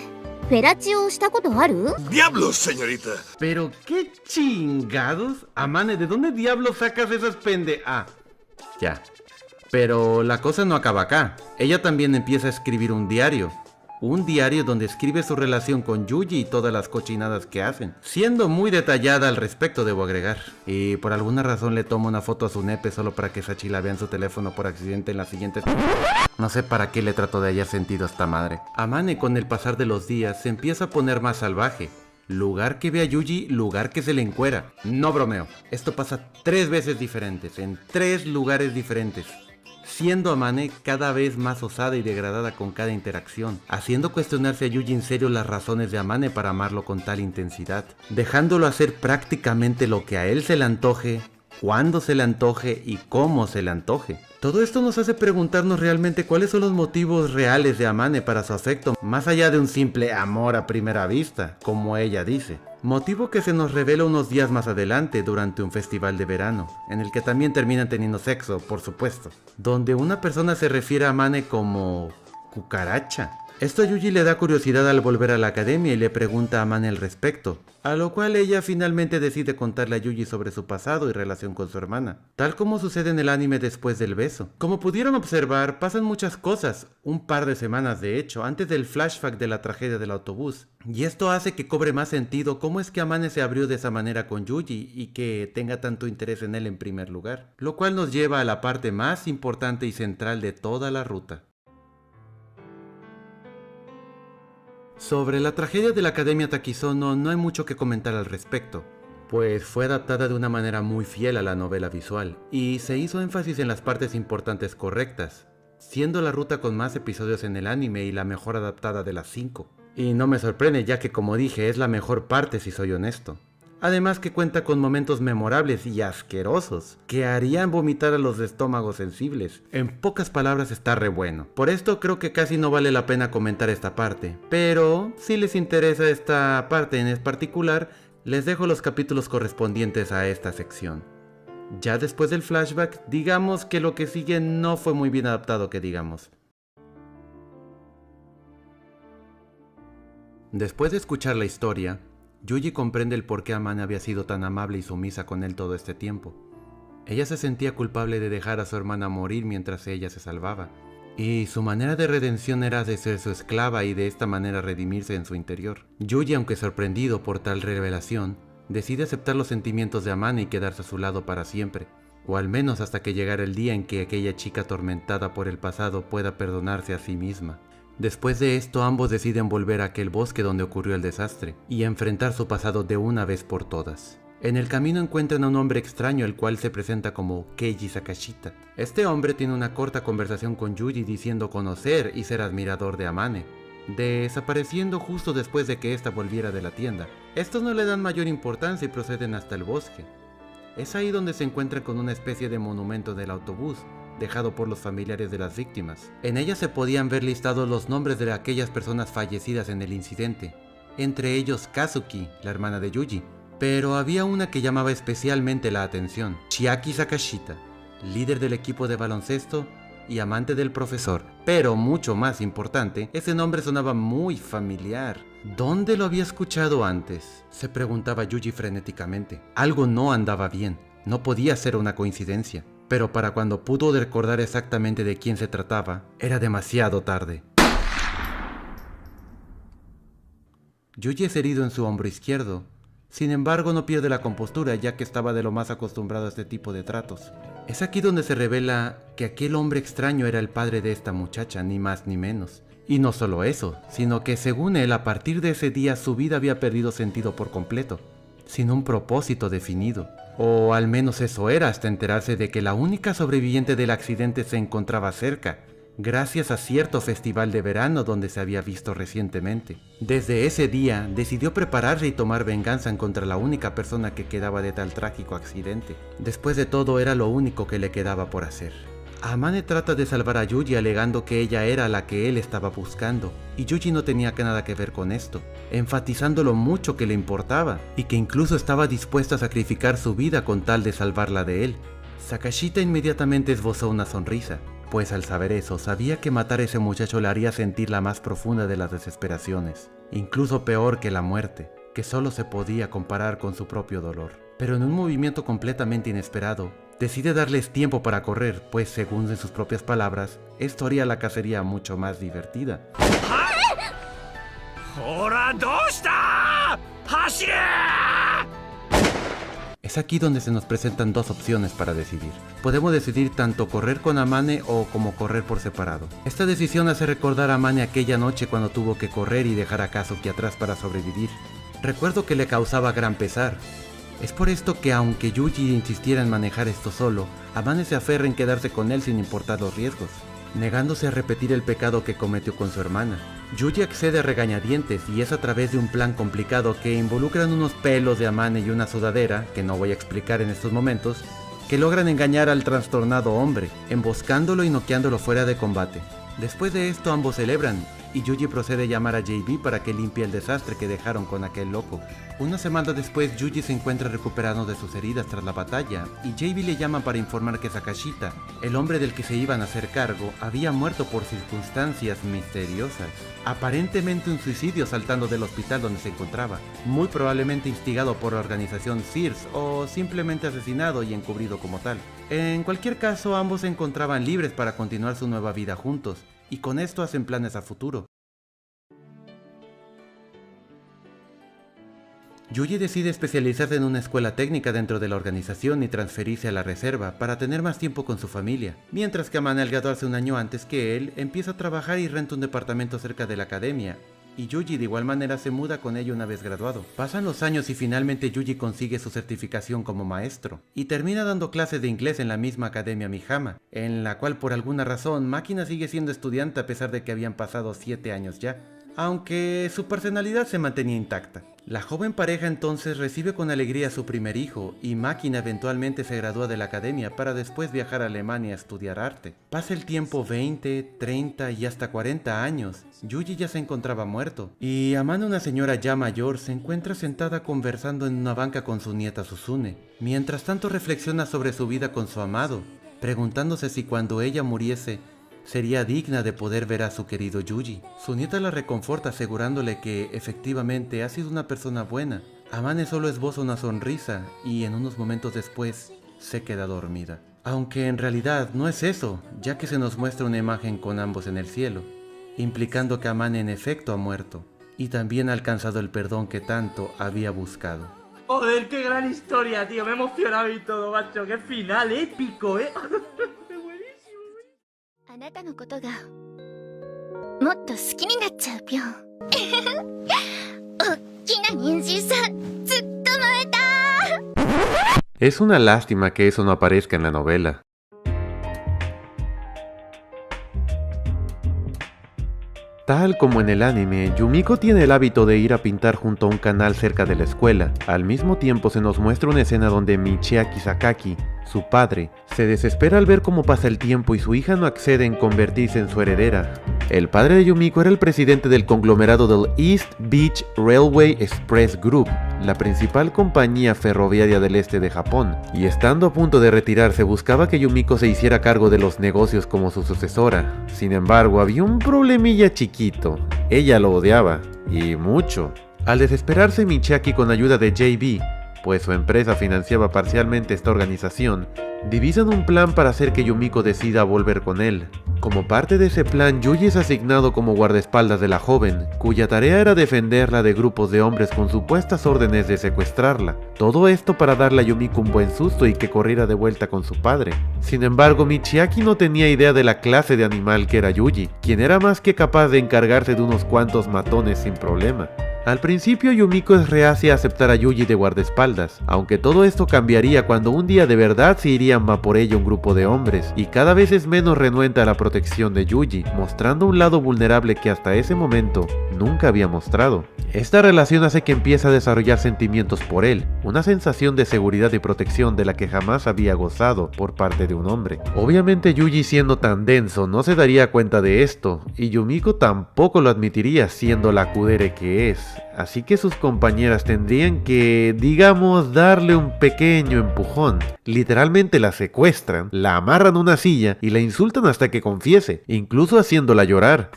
ェラチオしたことある？ ¡Diablos, señorita! Pero qué chingados. Amane, ¿de dónde diablos sacas esas Ah, ya. Pero la cosa no acaba acá. Ella también empieza a escribir un diario. Un diario donde escribe su relación con Yuji y todas las cochinadas que hacen, siendo muy detallada al respecto, debo agregar. Y por alguna razón le toma una foto a su nepe solo para que Sachi la vea en su teléfono por accidente en las siguientes... No sé para qué le trato de hallar sentido a esta madre. Amane, con el pasar de los días, se empieza a poner más salvaje. Lugar que ve a Yuji, lugar que se le encuera. No bromeo, esto pasa 3 veces diferentes, en 3 lugares diferentes. Siendo Amane cada vez más osada y degradada con cada interacción, haciendo cuestionarse a Yuji en serio las razones de Amane para amarlo con tal intensidad, dejándolo hacer prácticamente lo que a él se le antoje, cuándo se le antoje y cómo se le antoje. Todo esto nos hace preguntarnos realmente cuáles son los motivos reales de Amane para su afecto, más allá de un simple amor a primera vista, como ella dice. Motivo que se nos revela unos días más adelante durante un festival de verano, en el que también terminan teniendo sexo, por supuesto, donde una persona se refiere a Amane como cucaracha. Esto a Yuji le da curiosidad al volver a la academia y le pregunta a Amane al respecto, a lo cual ella finalmente decide contarle a Yuji sobre su pasado y relación con su hermana, tal como sucede en el anime después del beso. Como pudieron observar, pasan muchas cosas, un par de semanas de hecho, antes del flashback de la tragedia del autobús, y esto hace que cobre más sentido cómo es que Amane se abrió de esa manera con Yuji y que tenga tanto interés en él en primer lugar, lo cual nos lleva a la parte más importante y central de toda la ruta. Sobre la tragedia de la Academia Takizono no hay mucho que comentar al respecto, pues fue adaptada de una manera muy fiel a la novela visual, y se hizo énfasis en las partes importantes correctas, siendo la ruta con más episodios en el anime y la mejor adaptada de las 5. Y no me sorprende ya que, como dije, es la mejor parte si soy honesto. Además que cuenta con momentos memorables y asquerosos que harían vomitar a los estómagos sensibles. En pocas palabras está re bueno. Por esto creo que casi no vale la pena comentar esta parte. Pero si les interesa esta parte en particular, les dejo los capítulos correspondientes a esta sección. Ya después del flashback, digamos que lo que sigue no fue muy bien adaptado que digamos. Después de escuchar la historia, Yuji comprende el por qué Amane había sido tan amable y sumisa con él todo este tiempo. Ella se sentía culpable de dejar a su hermana morir mientras ella se salvaba, y su manera de redención era de ser su esclava y de esta manera redimirse en su interior. Yuji, aunque sorprendido por tal revelación, decide aceptar los sentimientos de Amane y quedarse a su lado para siempre, o al menos hasta que llegara el día en que aquella chica atormentada por el pasado pueda perdonarse a sí misma. Después de esto, ambos deciden volver a aquel bosque donde ocurrió el desastre y enfrentar su pasado de una vez por todas. En el camino encuentran a un hombre extraño, el cual se presenta como Keiji Sakashita. Este hombre tiene una corta conversación con Yuji diciendo conocer y ser admirador de Amane, desapareciendo justo después de que ésta volviera de la tienda. Estos no le dan mayor importancia y proceden hasta el bosque. Es ahí donde se encuentran con una especie de monumento del autobús, dejado por los familiares de las víctimas. En ella se podían ver listados los nombres de aquellas personas fallecidas en el incidente, entre ellos Kazuki, la hermana de Yuji. Pero había una que llamaba especialmente la atención: Chiaki Sakashita, líder del equipo de baloncesto y amante del profesor. Pero mucho más importante, ese nombre sonaba muy familiar. ¿Dónde lo había escuchado antes?, se preguntaba Yuji frenéticamente. Algo no andaba bien, no podía ser una coincidencia. Pero para cuando pudo recordar exactamente de quién se trataba, era demasiado tarde. Yuji es herido en su hombro izquierdo. Sin embargo, no pierde la compostura, ya que estaba de lo más acostumbrado a este tipo de tratos. Es aquí donde se revela que aquel hombre extraño era el padre de esta muchacha, ni más ni menos. Y no solo eso, sino que según él, a partir de ese día su vida había perdido sentido por completo, sin un propósito definido. O al menos eso era, hasta enterarse de que la única sobreviviente del accidente se encontraba cerca, gracias a cierto festival de verano donde se había visto recientemente. Desde ese día, decidió prepararse y tomar venganza en contra la única persona que quedaba de tal trágico accidente. Después de todo, era lo único que le quedaba por hacer. Amane trata de salvar a Yuji alegando que ella era la que él estaba buscando, y Yuji no tenía nada que ver con esto, enfatizando lo mucho que le importaba, y que incluso estaba dispuesta a sacrificar su vida con tal de salvarla de él. Sakashita inmediatamente esbozó una sonrisa, pues al saber eso, sabía que matar a ese muchacho le haría sentir la más profunda de las desesperaciones, incluso peor que la muerte, que solo se podía comparar con su propio dolor. Pero en un movimiento completamente inesperado, decide darles tiempo para correr, pues según en sus propias palabras, esto haría la cacería mucho más divertida. Es aquí donde se nos presentan dos opciones para decidir. Podemos decidir tanto correr con Amane o como correr por separado. Esta decisión hace recordar a Amane aquella noche cuando tuvo que correr y dejar a Kazuki atrás para sobrevivir. Recuerdo que le causaba gran pesar. Es por esto que aunque Yuji insistiera en manejar esto solo, Amane se aferra en quedarse con él sin importar los riesgos, negándose a repetir el pecado que cometió con su hermana. Yuji accede a regañadientes y es a través de un plan complicado que involucran unos pelos de Amane y una sudadera, que no voy a explicar en estos momentos, que logran engañar al trastornado hombre, emboscándolo y noqueándolo fuera de combate. Después de esto ambos celebran, y Yuji procede a llamar a JB para que limpie el desastre que dejaron con aquel loco. Una semana después, Yuji se encuentra recuperando de sus heridas tras la batalla, y JB le llama para informar que Sakashita, el hombre del que se iban a hacer cargo, había muerto por circunstancias misteriosas. Aparentemente un suicidio saltando del hospital donde se encontraba, muy probablemente instigado por la organización Sears o simplemente asesinado y encubrido como tal. En cualquier caso, ambos se encontraban libres para continuar su nueva vida juntos, y con esto hacen planes a futuro. Yuji decide especializarse en una escuela técnica dentro de la organización y transferirse a la reserva para tener más tiempo con su familia, mientras que Amane, al graduarse un año antes que él, empieza a trabajar y renta un departamento cerca de la academia, y Yuji de igual manera se muda con ella una vez graduado. Pasan los años y finalmente Yuji consigue su certificación como maestro, y termina dando clases de inglés en la misma academia Mihama, en la cual por alguna razón Makina sigue siendo estudiante a pesar de que habían pasado 7 años ya, aunque su personalidad se mantenía intacta. La joven pareja entonces recibe con alegría a su primer hijo, y Makina eventualmente se gradúa de la academia para después viajar a Alemania a estudiar arte. Pasa el tiempo 20, 30 y hasta 40 años, Yuji ya se encontraba muerto, y Amane, una señora ya mayor, se encuentra sentada conversando en una banca con su nieta Suzune. Mientras tanto reflexiona sobre su vida con su amado, preguntándose si cuando ella muriese, sería digna de poder ver a su querido Yuji. Su nieta la reconforta asegurándole que efectivamente ha sido una persona buena. Amane solo esboza una sonrisa y en unos momentos después se queda dormida. Aunque en realidad no es eso, ya que se nos muestra una imagen con ambos en el cielo, implicando que Amane en efecto ha muerto y también ha alcanzado el perdón que tanto había buscado. Joder, qué gran historia, tío, me he emocionado y todo, macho, qué final épico, もっと好きになっちゃうぴょん。おっきな人参さん、ずっと前だ。Es una lástima que eso no aparezca en la novela. Tal como en el anime, Yumiko tiene el hábito de ir a pintar junto a un canal cerca de la escuela. Al mismo tiempo se nos muestra una escena donde Michiaki Sakaki, su padre, se desespera al ver cómo pasa el tiempo y su hija no accede en convertirse en su heredera. El padre de Yumiko era el presidente del conglomerado del East Beach Railway Express Group, la principal compañía ferroviaria del este de Japón, y estando a punto de retirarse buscaba que Yumiko se hiciera cargo de los negocios como su sucesora. Sin embargo, había un problemilla chiquito. Ella lo odiaba, y mucho. Al desesperarse Michiaki con ayuda de JB, pues su empresa financiaba parcialmente esta organización, divisan un plan para hacer que Yumiko decida volver con él. Como parte de ese plan, Yuji es asignado como guardaespaldas de la joven, cuya tarea era defenderla de grupos de hombres con supuestas órdenes de secuestrarla. Todo esto para darle a Yumiko un buen susto y que corriera de vuelta con su padre. Sin embargo, Michiaki no tenía idea de la clase de animal que era Yuji, quien era más que capaz de encargarse de unos cuantos matones sin problema. Al principio Yumiko es reacia a aceptar a Yuji de guardaespaldas, aunque todo esto cambiaría cuando un día de verdad se irían a por ella un grupo de hombres, y cada vez es menos renuente a la protección de Yuji, mostrando un lado vulnerable que hasta ese momento nunca había mostrado. Esta relación hace que empiece a desarrollar sentimientos por él, una sensación de seguridad y protección de la que jamás había gozado por parte de un hombre. Obviamente Yuji, siendo tan denso, no se daría cuenta de esto, y Yumiko tampoco lo admitiría siendo la kudere que es. Así que sus compañeras tendrían que, digamos, darle un pequeño empujón. Literalmente la secuestran, la amarran a una silla y la insultan hasta que confiese, incluso haciéndola llorar.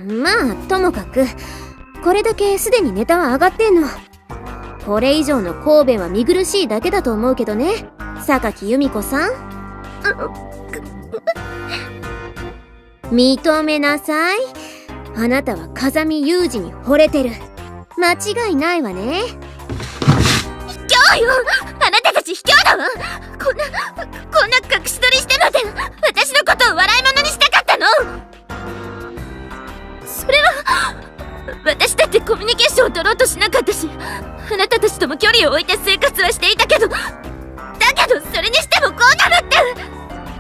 まあともかくこれだけすでにネタは上がってんの。これ以上の抗弁は見苦しいだけだと思うけどね、榊由美子さん。認めなさい。あなたは風見雄二に惚れてる。間違いないわね。卑怯よ、あなたたち卑怯だわ。こんな隠し撮りしてまで私のことを笑い物にしたかったの。それは私だってコミュニケーションを取ろうとしなかったし、あなたたちとも距離を置いて生活はしていたけど、だけどそれにしてもこうなるって。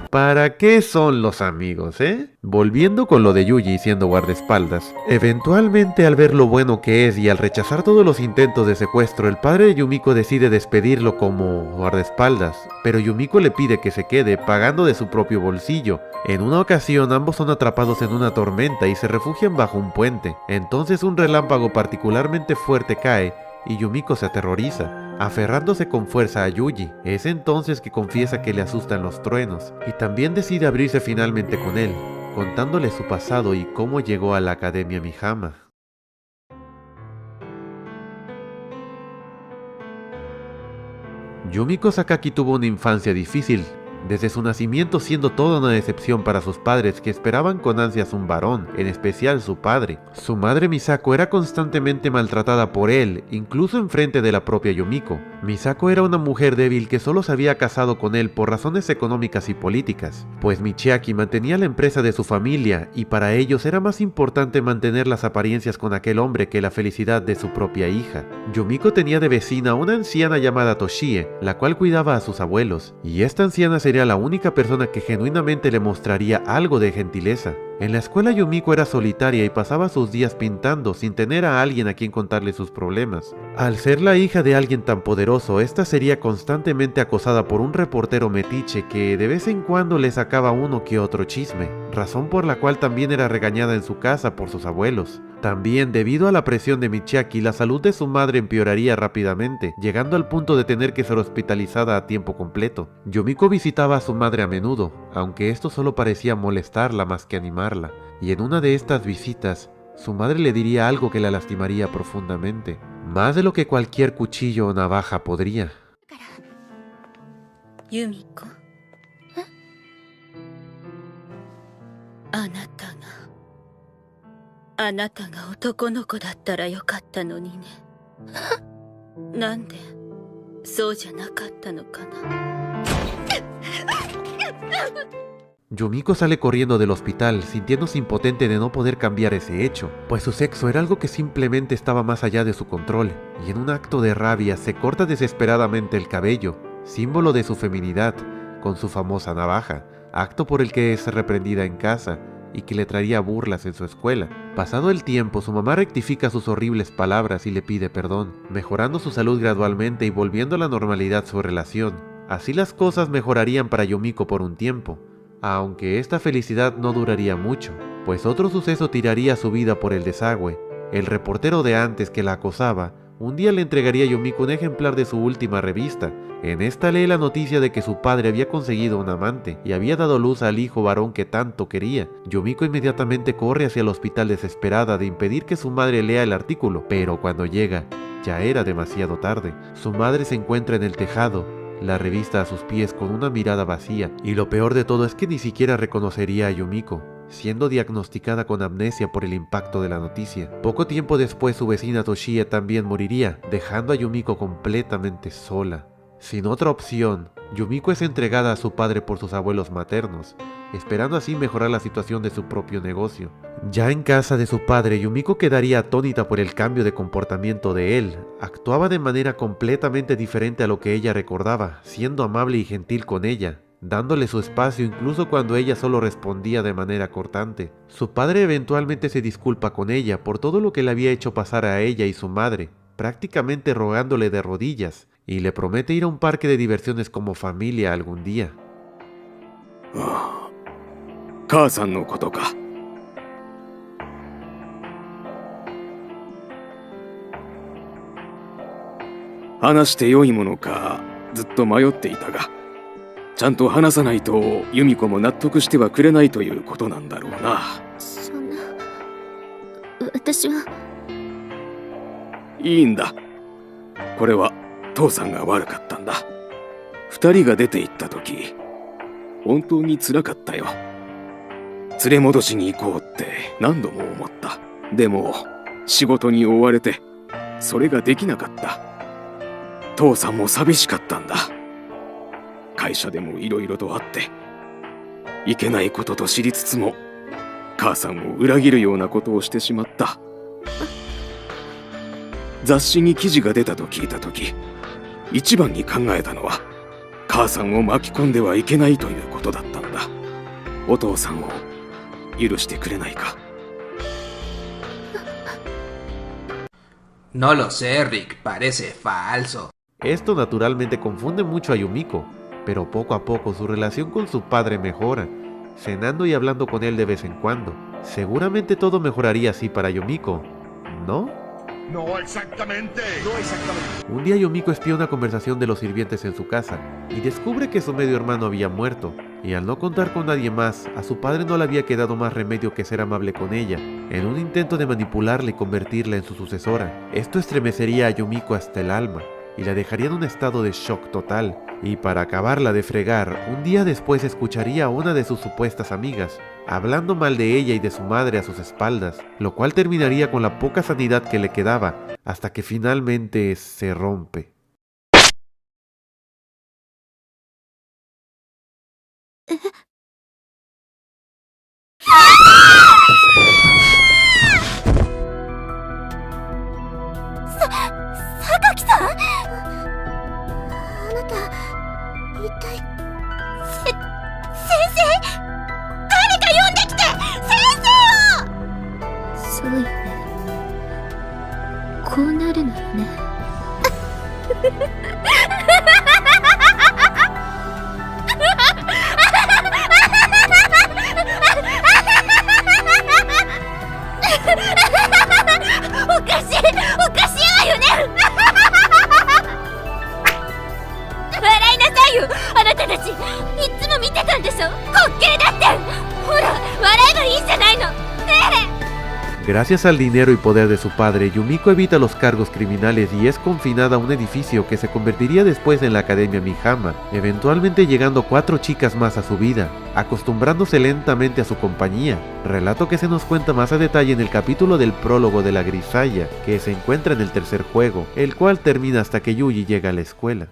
¿Para qué son los amigos, eh? Volviendo con lo de Yuji siendo guardaespaldas, eventualmente al ver lo bueno que es y al rechazar todos los intentos de secuestro, el padre de Yumiko decide despedirlo como guardaespaldas, pero Yumiko le pide que se quede pagando de su propio bolsillo. En una ocasión ambos son atrapados en una tormenta y se refugian bajo un puente. Entonces un relámpago particularmente fuerte cae y Yumiko se aterroriza, aferrándose con fuerza a Yuji. Es entonces que confiesa que le asustan los truenos, y también decide abrirse finalmente con él, contándole su pasado y cómo llegó a la Academia Mihama. Yumiko Sakaki tuvo una infancia difícil, desde su nacimiento siendo toda una decepción para sus padres que esperaban con ansias un varón, en especial su padre. Su madre Misako era constantemente maltratada por él, incluso enfrente de la propia Yumiko. Misako era una mujer débil que solo se había casado con él por razones económicas y políticas, pues Michiaki mantenía la empresa de su familia y para ellos era más importante mantener las apariencias con aquel hombre que la felicidad de su propia hija. Yumiko tenía de vecina a una anciana llamada Toshie, la cual cuidaba a sus abuelos, y esta anciana sería la única persona que genuinamente le mostraría algo de gentileza. En la escuela Yumiko era solitaria y pasaba sus días pintando sin tener a alguien a quien contarle sus problemas. Al ser la hija de alguien tan poderoso, esta sería constantemente acosada por un reportero metiche que de vez en cuando le sacaba uno que otro chisme, razón por la cual también era regañada en su casa por sus abuelos. También, debido a la presión de Michiaki, la salud de su madre empeoraría rápidamente, llegando al punto de tener que ser hospitalizada a tiempo completo. Yumiko visitaba a su madre a menudo, aunque esto solo parecía molestarla más que animarla, y en una de estas visitas, su madre le diría algo que la lastimaría profundamente, más de lo que cualquier cuchillo o navaja podría. Yumiko, あなたが男の子だったらよかったのにね。なんでそうじゃなかったのかな。Yumiko sale corriendo del hospital, sintiéndose impotente de no poder cambiar ese hecho, pues su sexo era algo que simplemente estaba más allá de su control, y en un acto de rabia se corta desesperadamente el cabello, símbolo de su feminidad, con su famosa navaja, acto por el que es reprendida en casa y que le traería burlas en su escuela. Pasado el tiempo, su mamá rectifica sus horribles palabras y le pide perdón, mejorando su salud gradualmente y volviendo a la normalidad su relación. Así las cosas mejorarían para Yumiko por un tiempo, aunque esta felicidad no duraría mucho, pues otro suceso tiraría su vida por el desagüe. El reportero de antes que la acosaba, un día le entregaría a Yumiko un ejemplar de su última revista. En esta lee la noticia de que su padre había conseguido un amante y había dado luz al hijo varón que tanto quería. Yumiko inmediatamente corre hacia el hospital desesperada de impedir que su madre lea el artículo, pero cuando llega, ya era demasiado tarde. Su madre se encuentra en el tejado, la revista a sus pies con una mirada vacía, y lo peor de todo es que ni siquiera reconocería a Yumiko, siendo diagnosticada con amnesia por el impacto de la noticia. Poco tiempo después su vecina Toshie también moriría, dejando a Yumiko completamente sola. Sin otra opción, Yumiko es entregada a su padre por sus abuelos maternos, esperando así mejorar la situación de su propio negocio. Ya en casa de su padre, Yumiko quedaría atónita por el cambio de comportamiento de él. Actuaba de manera completamente diferente a lo que ella recordaba, siendo amable y gentil con ella, dándole su espacio incluso cuando ella solo respondía de manera cortante. Su padre eventualmente se disculpa con ella por todo lo que le había hecho pasar a ella y su madre, prácticamente rogándole de rodillas, y le promete ir a un parque de diversiones como familia algún día. 母さんのことか。話してよいものかずっと迷っていたが、ちゃんと話さないと由美子も納得してはくれないということなんだろうな。そんな、私は。いいんだ。これは父さんが悪かったんだ。二人が出て行った時、本当に辛かったよ。連れ戻しに行こうって何度も思った。でも仕事に追われてそれができなかった。父さんも寂しかったんだ。会社でもいろいろとあっていけないことと知りつつも母さんを裏切るようなことをしてしまった。雑誌に記事が出たと聞いた時、一番に考えたのは母さんを巻き込んではいけないということだったんだ。お父さんを許してくれないか。 No lo sé, Rick, parece falso. Esto naturalmente confunde mucho a Yumiko, pero poco a poco su relación con su padre mejora, cenando y hablando con él de vez en cuando. Seguramente todo mejoraría así para Yumiko, ¿no? No exactamente. Un día Yumiko espía una conversación de los sirvientes en su casa y descubre que su medio hermano había muerto, y al no contar con nadie más, a su padre no le había quedado más remedio que ser amable con ella, en un intento de manipularla y convertirla en su sucesora. Esto estremecería a Yumiko hasta el alma y la dejaría en un estado de shock total, y para acabarla de fregar, un día después escucharía a una de sus supuestas amigas hablando mal de ella y de su madre a sus espaldas, lo cual terminaría con la poca sanidad que le quedaba, hasta que finalmente se rompe. Gracias al dinero y poder de su padre, Yumiko evita los cargos criminales y es confinada a un edificio que se convertiría después en la Academia Mihama, eventualmente llegando 4 chicas más a su vida, acostumbrándose lentamente a su compañía, relato que se nos cuenta más a detalle en el capítulo del prólogo de la Grisaya, que se encuentra en el tercer juego, el cual termina hasta que Yuji llega a la escuela.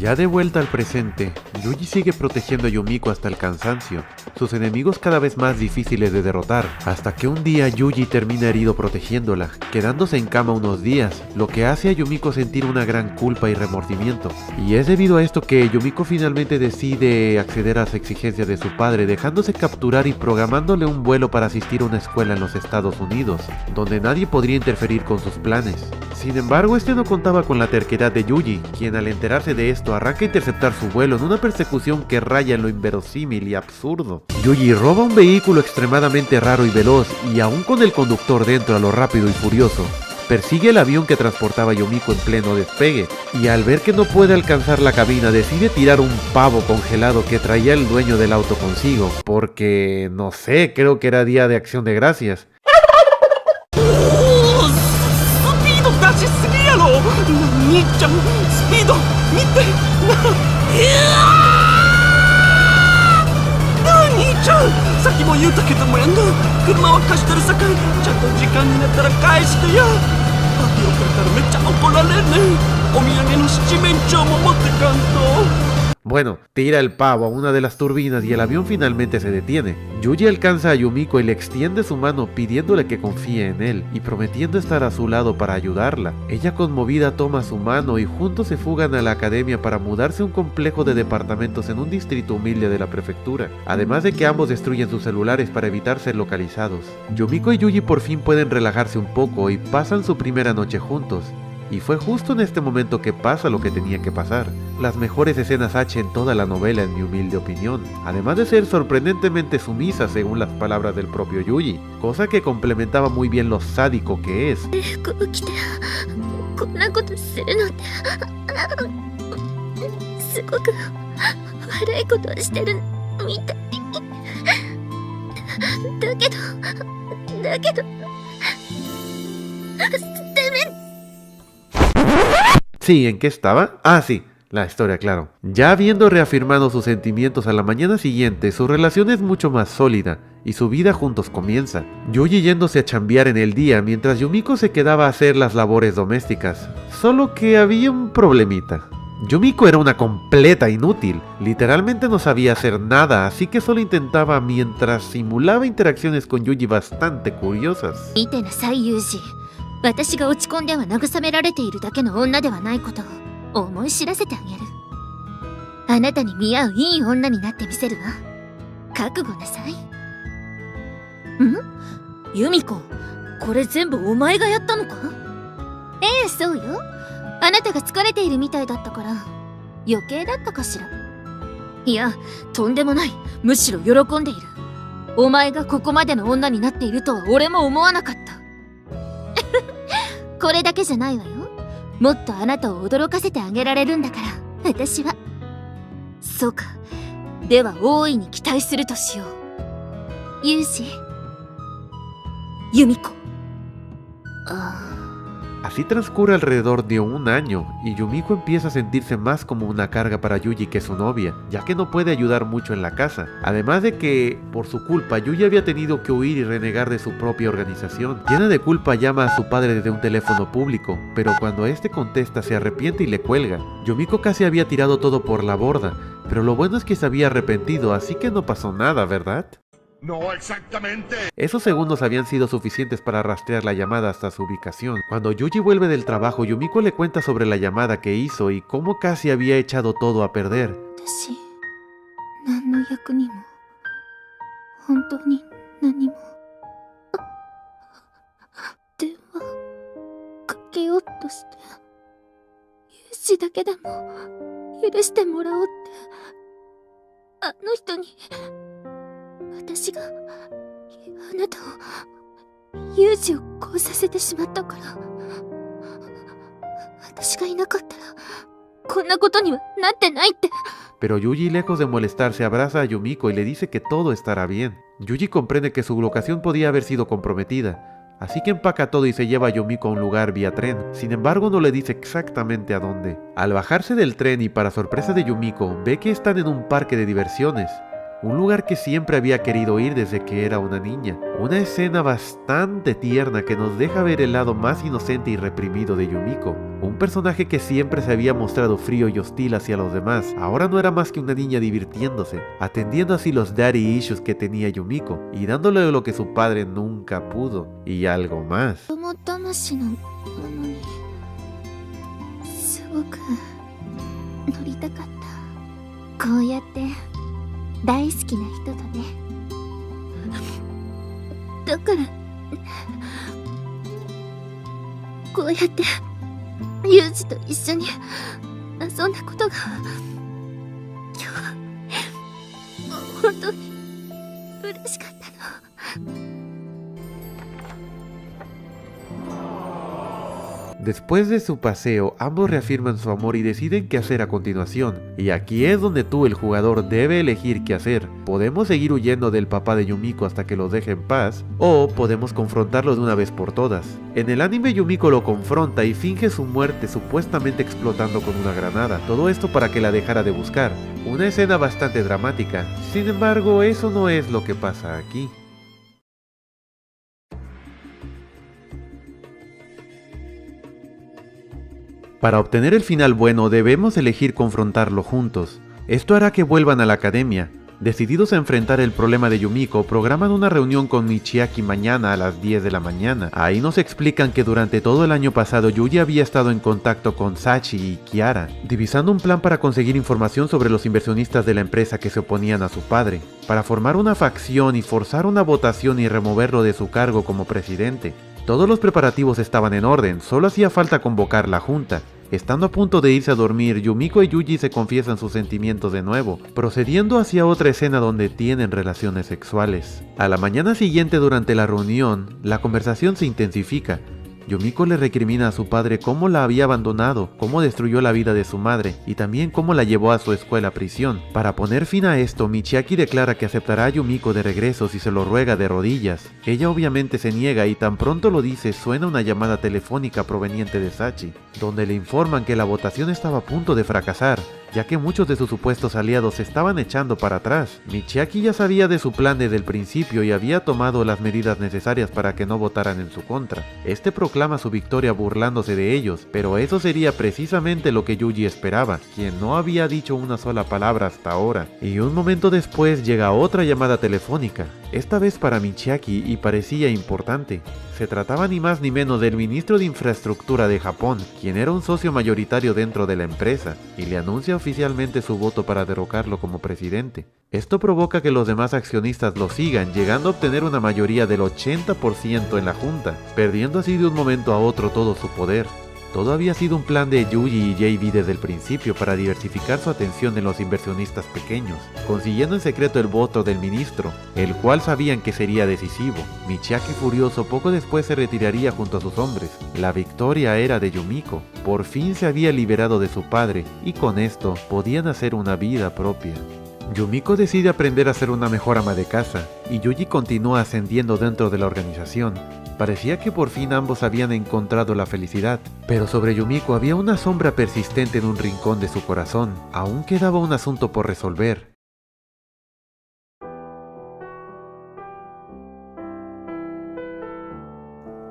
Ya de vuelta al presente, Yuji sigue protegiendo a Yumiko hasta el cansancio, sus enemigos cada vez más difíciles de derrotar, hasta que un día Yuji termina herido protegiéndola, quedándose en cama unos días, lo que hace a Yumiko sentir una gran culpa y remordimiento. Y es debido a esto que Yumiko finalmente decide acceder a las exigencias de su padre, dejándose capturar y programándole un vuelo para asistir a una escuela en los Estados Unidos, donde nadie podría interferir con sus planes. Sin embargo, este no contaba con la terquedad de Yuji, quien al enterarse de esto arranca a interceptar su vuelo en una persecución que raya en lo inverosímil y absurdo. Yuji roba un vehículo extremadamente raro y veloz, y aún con el conductor dentro a lo rápido y furioso, persigue el avión que transportaba a Yumiko en pleno despegue, y al ver que no puede alcanzar la cabina decide tirar un pavo congelado que traía el dueño del auto consigo, porque no sé, creo que era día de Acción de Gracias. 出しすぎやろ兄ちゃんスピード見て兄ちゃんさっきも言うたけどもやんな車は貸してるさかいちゃんと時間になったら返してやパーティー遅れたらめっちゃ怒られんねんお土産の七面鳥も持ってかんと Bueno, tira el pavo a una de las turbinas y el avión finalmente se detiene. Yuji alcanza a Yumiko y le extiende su mano pidiéndole que confíe en él y prometiendo estar a su lado para ayudarla. Ella conmovida toma su mano y juntos se fugan a la academia para mudarse a un complejo de departamentos en un distrito humilde de la prefectura. Además de que ambos destruyen sus celulares para evitar ser localizados. Yumiko y Yuji por fin pueden relajarse un poco y pasan su primera noche juntos. Y fue justo en este momento que pasa lo que tenía que pasar. Las mejores escenas H en toda la novela en mi humilde opinión, además de ser sorprendentemente sumisa según las palabras del propio Yuji, cosa que complementaba muy bien lo sádico que es. Sí, ¿en qué estaba? Ah, sí, la historia, claro. Ya habiendo reafirmado sus sentimientos a la mañana siguiente, su relación es mucho más sólida y su vida juntos comienza. Yuji yéndose a chambear en el día mientras Yumiko se quedaba a hacer las labores domésticas. Solo que había un problemita. Yumiko era una completa inútil, literalmente no sabía hacer nada, así que solo intentaba mientras simulaba interacciones con Yuji bastante curiosas. 私が落ち込んでは慰められているだけの女ではないことを思い知らせてあげる。あなたに見合ういい女になってみせるわ。覚悟なさい。ん？ユミコ、これ全部お前がやったのか？ええ、そうよ。あなたが疲れているみたいだったから余計だったかしら。いや、とんでもない。むしろ喜んでいる。お前がここまでの女になっているとは俺も思わなかった。これだけじゃないわよ。もっとあなたを驚かせてあげられるんだから、私は。そうか。では大いに期待するとしよう。ユージ。ユミコ。Así transcurre alrededor de un año, y Yumiko empieza a sentirse más como una carga para Yuji que su novia, ya que no puede ayudar mucho en la casa. Además de que, por su culpa, Yuji había tenido que huir y renegar de su propia organización. Llena de culpa llama a su padre desde un teléfono público, pero cuando este contesta se arrepiente y le cuelga. Yumiko casi había tirado todo por la borda, pero lo bueno es que se había arrepentido, así que no pasó nada, ¿verdad? No exactamente. Esos segundos habían sido suficientes para rastrear la llamada hasta su ubicación. Cuando Yuji vuelve del trabajo, Yumiko le cuenta sobre la llamada que hizo y cómo casi había echado todo a perder. Pero Yuji, lejos de molestarse, abraza a Yumiko y le dice que todo estará bien. Yuji comprende que su locación podía haber sido comprometida, así que empaca todo y se lleva a Yumiko a un lugar vía tren. Sin embargo, no le dice exactamente a dónde. Al bajarse del tren y para sorpresa de Yumiko, ve que están en un parque de diversiones. un lugar que siempre había querido ir desde que era una niña. Una escena bastante tierna que nos deja ver el lado más inocente y reprimido de Yumiko. Un personaje que siempre se había mostrado frío y hostil hacia los demás, ahora no era más que una niña divirtiéndose, atendiendo así los daddy issues que tenía Yumiko y dándole lo que su padre nunca pudo, y algo más. すごく乗りたかった。こうやって大好きな人とね。だからこうやってユウジと一緒に遊んだことが今日は本当に嬉しかったの。 Después de su paseo, ambos reafirman su amor y deciden qué hacer a continuación. Y aquí es donde tú, el jugador, debe elegir qué hacer. Podemos seguir huyendo del papá de Yumiko hasta que los deje en paz, o podemos confrontarlo de una vez por todas. En el anime, Yumiko lo confronta y finge su muerte supuestamente explotando con una granada. Todo esto para que la dejara de buscar. Una escena bastante dramática. Sin embargo, eso no es lo que pasa aquí. Para obtener el final bueno debemos elegir confrontarlo juntos. Esto hará que vuelvan a la academia. Decididos a enfrentar el problema de Yumiko, programan una reunión con Michiaki mañana a las 10 de la mañana. Ahí nos explican que durante todo el año pasado Yuji había estado en contacto con Sachi y Kiara, divisando un plan para conseguir información sobre los inversionistas de la empresa que se oponían a su padre, para formar una facción y forzar una votación y removerlo de su cargo como presidente. Todos los preparativos estaban en orden, solo hacía falta convocar la junta. Estando a punto de irse a dormir, Yumiko y Yuji se confiesan sus sentimientos de nuevo, procediendo hacia otra escena donde tienen relaciones sexuales. A la mañana siguiente, durante la reunión, la conversación se intensifica. Yumiko le recrimina a su padre cómo la había abandonado, cómo destruyó la vida de su madre y también cómo la llevó a su escuela prisión. Para poner fin a esto, Michiaki declara que aceptará a Yumiko de regreso si se lo ruega de rodillas. Ella obviamente se niega y tan pronto lo dice suena una llamada telefónica proveniente de Sachi, donde le informan que la votación estaba a punto de fracasar, ya que muchos de sus supuestos aliados se estaban echando para atrás. Michiaki ya sabía de su plan desde el principio y había tomado las medidas necesarias para que no votaran en su contra. Este proclama su victoria burlándose de ellos, pero eso sería precisamente lo que Yuji esperaba, quien no había dicho una sola palabra hasta ahora. Y un momento después llega otra llamada telefónica, esta vez para Michiaki, y parecía importante. Se trataba ni más ni menos del ministro de Infraestructura de Japón, quien era un socio mayoritario dentro de la empresa, y le anuncia oficialmente su voto para derrocarlo como presidente. Esto provoca que los demás accionistas lo sigan, llegando a obtener una mayoría del 80% en la junta, perdiendo así de un momento a otro todo su poder. Todo había sido un plan de Yuji y JB desde el principio para diversificar su atención en los inversionistas pequeños, consiguiendo en secreto el voto del ministro, el cual sabían que sería decisivo. Michiaki furioso poco después se retiraría junto a sus hombres. La victoria era de Yumiko, por fin se había liberado de su padre y con esto podían hacer una vida propia. Yumiko decide aprender a ser una mejor ama de casa, y Yuji continúa ascendiendo dentro de la organización. Parecía que por fin ambos habían encontrado la felicidad, pero sobre Yumiko había una sombra persistente en un rincón de su corazón. Aún quedaba un asunto por resolver.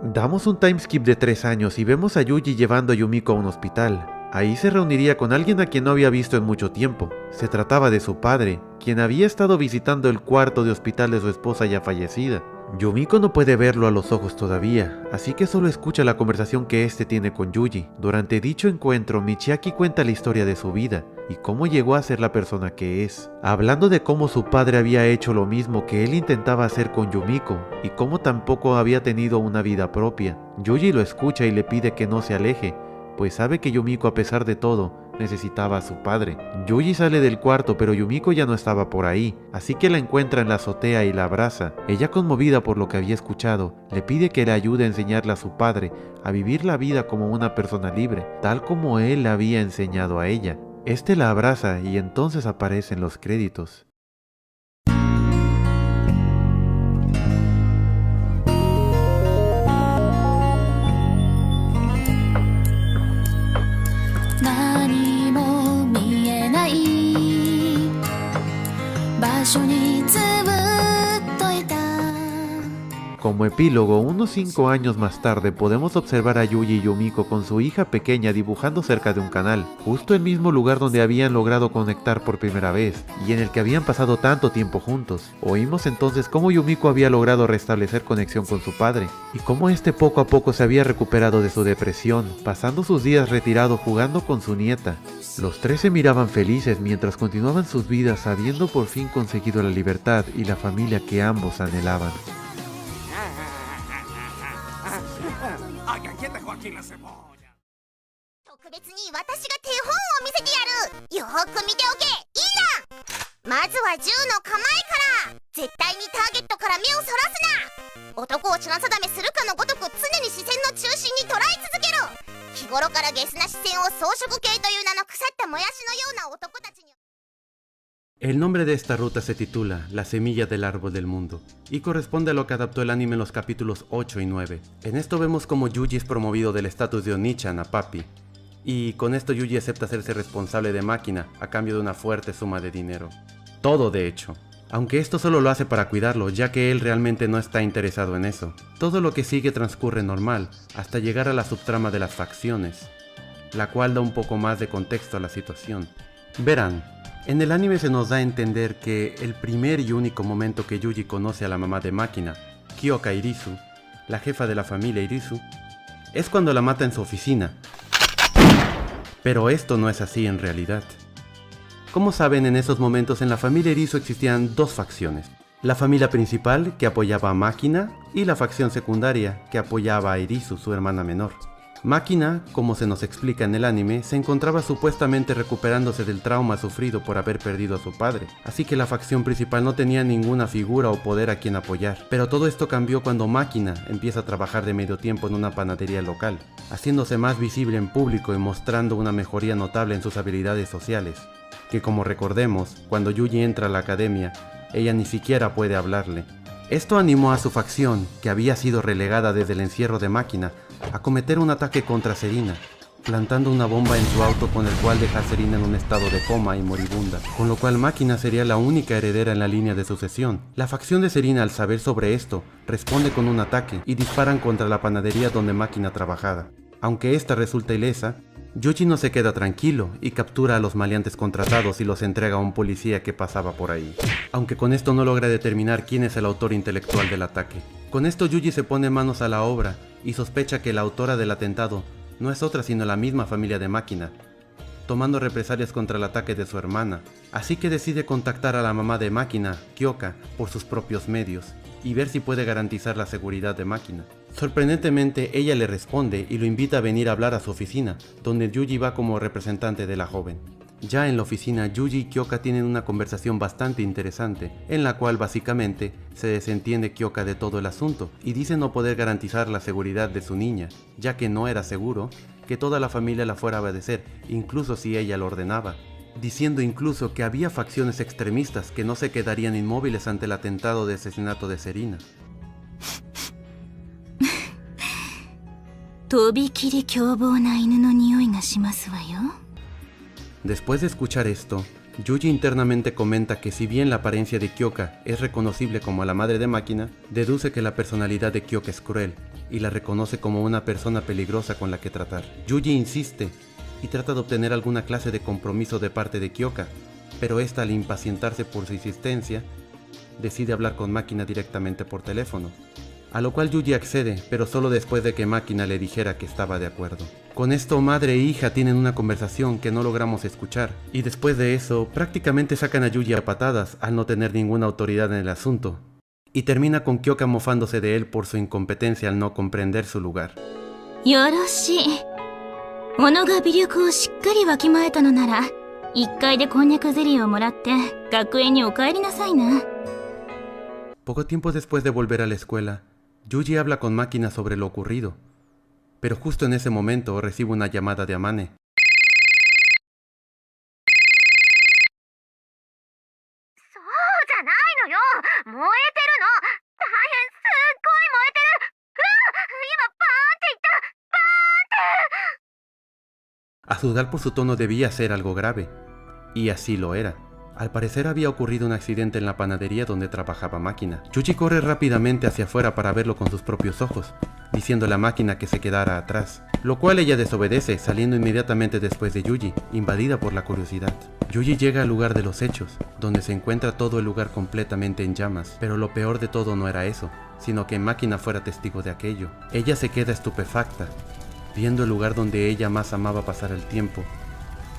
Damos un timeskip de 3 años y vemos a Yuji llevando a Yumiko a un hospital. Ahí se reuniría con alguien a quien no había visto en mucho tiempo. Se trataba de su padre, quien había estado visitando el cuarto de hospital de su esposa ya fallecida. Yumiko no puede verlo a los ojos todavía, así que solo escucha la conversación que este tiene con Yuji. Durante dicho encuentro, Michiaki cuenta la historia de su vida y cómo llegó a ser la persona que es, hablando de cómo su padre había hecho lo mismo que él intentaba hacer con Yumiko y cómo tampoco había tenido una vida propia. Yuji lo escucha y le pide que no se aleje, pues sabe que Yumiko, a pesar de todo, necesitaba a su padre. Yuji sale del cuarto, pero Yumiko ya no estaba por ahí, así que la encuentra en la azotea y la abraza. Ella, conmovida por lo que había escuchado, le pide que le ayude a enseñarle a su padre a vivir la vida como una persona libre, tal como él la había enseñado a ella. Este la abraza y entonces aparecen los créditos. Como epílogo, unos 5 años más tarde podemos observar a Yuji y Yumiko con su hija pequeña dibujando cerca de un canal, justo el mismo lugar donde habían logrado conectar por primera vez, y en el que habían pasado tanto tiempo juntos. Oímos entonces cómo Yumiko había logrado restablecer conexión con su padre, y cómo este poco a poco se había recuperado de su depresión, pasando sus días retirado jugando con su nieta. Los tres se miraban felices mientras continuaban sus vidas habiendo por fin conseguido la libertad y la familia que ambos anhelaban. El nombre de esta ruta se titula La semilla del árbol del mundo y corresponde a lo que adaptó el anime en los capítulos 8 y 9. En esto vemos como Yuji es promovido del estatus de Onichan a papi, y con esto Yuji acepta hacerse responsable de Máquina a cambio de una fuerte suma de dinero. Todo de hecho, aunque esto solo lo hace para cuidarlo, ya que él realmente no está interesado en eso. Todo lo que sigue transcurre normal, hasta llegar a la subtrama de las facciones, la cual da un poco más de contexto a la situación. Verán, en el anime se nos da a entender que el primer y único momento que Yuji conoce a la mamá de Máquina, Kyoka Irisu, la jefa de la familia Irisu, es cuando la mata en su oficina. Pero esto no es así en realidad. Como saben, en esos momentos en la familia Irisu existían dos facciones. La familia principal, que apoyaba a Máquina, y la facción secundaria, que apoyaba a Irisu, su hermana menor. Máquina, como se nos explica en el anime, se encontraba supuestamente recuperándose del trauma sufrido por haber perdido a su padre, así que la facción principal no tenía ninguna figura o poder a quien apoyar. Pero todo esto cambió cuando Máquina empieza a trabajar de medio tiempo en una panadería local, haciéndose más visible en público y mostrando una mejoría notable en sus habilidades sociales, que como recordemos, cuando Yuji entra a la academia, ella ni siquiera puede hablarle. Esto animó a su facción, que había sido relegada desde el encierro de Máquina, a cometer un ataque contra Serena, plantando una bomba en su auto con el cual deja a Serena en un estado de coma y moribunda, con lo cual Máquina sería la única heredera en la línea de sucesión. La facción de Serena, al saber sobre esto, responde con un ataque y disparan contra la panadería donde Máquina trabajaba. Aunque esta resulta ilesa, Yuji no se queda tranquilo y captura a los maleantes contratados y los entrega a un policía que pasaba por ahí. Aunque con esto no logra determinar quién es el autor intelectual del ataque. Con esto Yuji se pone manos a la obra y sospecha que la autora del atentado no es otra sino la misma familia de Máquina, tomando represalias contra el ataque de su hermana. Así que decide contactar a la mamá de Máquina, Kyoka, por sus propios medios y ver si puede garantizar la seguridad de Máquina. Sorprendentemente, ella le responde y lo invita a venir a hablar a su oficina, donde Yuji va como representante de la joven. Ya en la oficina, Yuji y Kyoka tienen una conversación bastante interesante, en la cual básicamente se desentiende Kyoka de todo el asunto y dice no poder garantizar la seguridad de su niña, ya que no era seguro que toda la familia la fuera a obedecer, incluso si ella lo ordenaba, diciendo incluso que había facciones extremistas que no se quedarían inmóviles ante el atentado de asesinato de Serena. Después de escuchar esto, Yuji internamente comenta que si bien la apariencia de Kyoka es reconocible como la madre de Máquina, deduce que la personalidad de Kyoka es cruel y la reconoce como una persona peligrosa con la que tratar. Yuji insiste y trata de obtener alguna clase de compromiso de parte de Kyoka, pero esta, al impacientarse por su insistencia, decide hablar con Máquina directamente por teléfono. A lo cual Yuji accede, pero solo después de que Máquina le dijera que estaba de acuerdo. Con esto, madre e hija tienen una conversación que no logramos escuchar, y después de eso, prácticamente sacan a Yuji a patadas al no tener ninguna autoridad en el asunto, y termina con Kyoka mofándose de él por su incompetencia al no comprender su lugar. Poco tiempo después de volver a la escuela, Yuji habla con Máquina sobre lo ocurrido, pero justo en ese momento recibe una llamada de Amane. A juzgar por su tono debía ser algo grave, y así lo era. Al parecer había ocurrido un accidente en la panadería donde trabajaba Máquina. Yuji corre rápidamente hacia afuera para verlo con sus propios ojos, diciéndole a Máquina que se quedara atrás, lo cual ella desobedece, saliendo inmediatamente después de Yuji, invadida por la curiosidad. Yuji llega al lugar de los hechos, donde se encuentra todo el lugar completamente en llamas, pero lo peor de todo no era eso, sino que Máquina fuera testigo de aquello. Ella se queda estupefacta, viendo el lugar donde ella más amaba pasar el tiempo,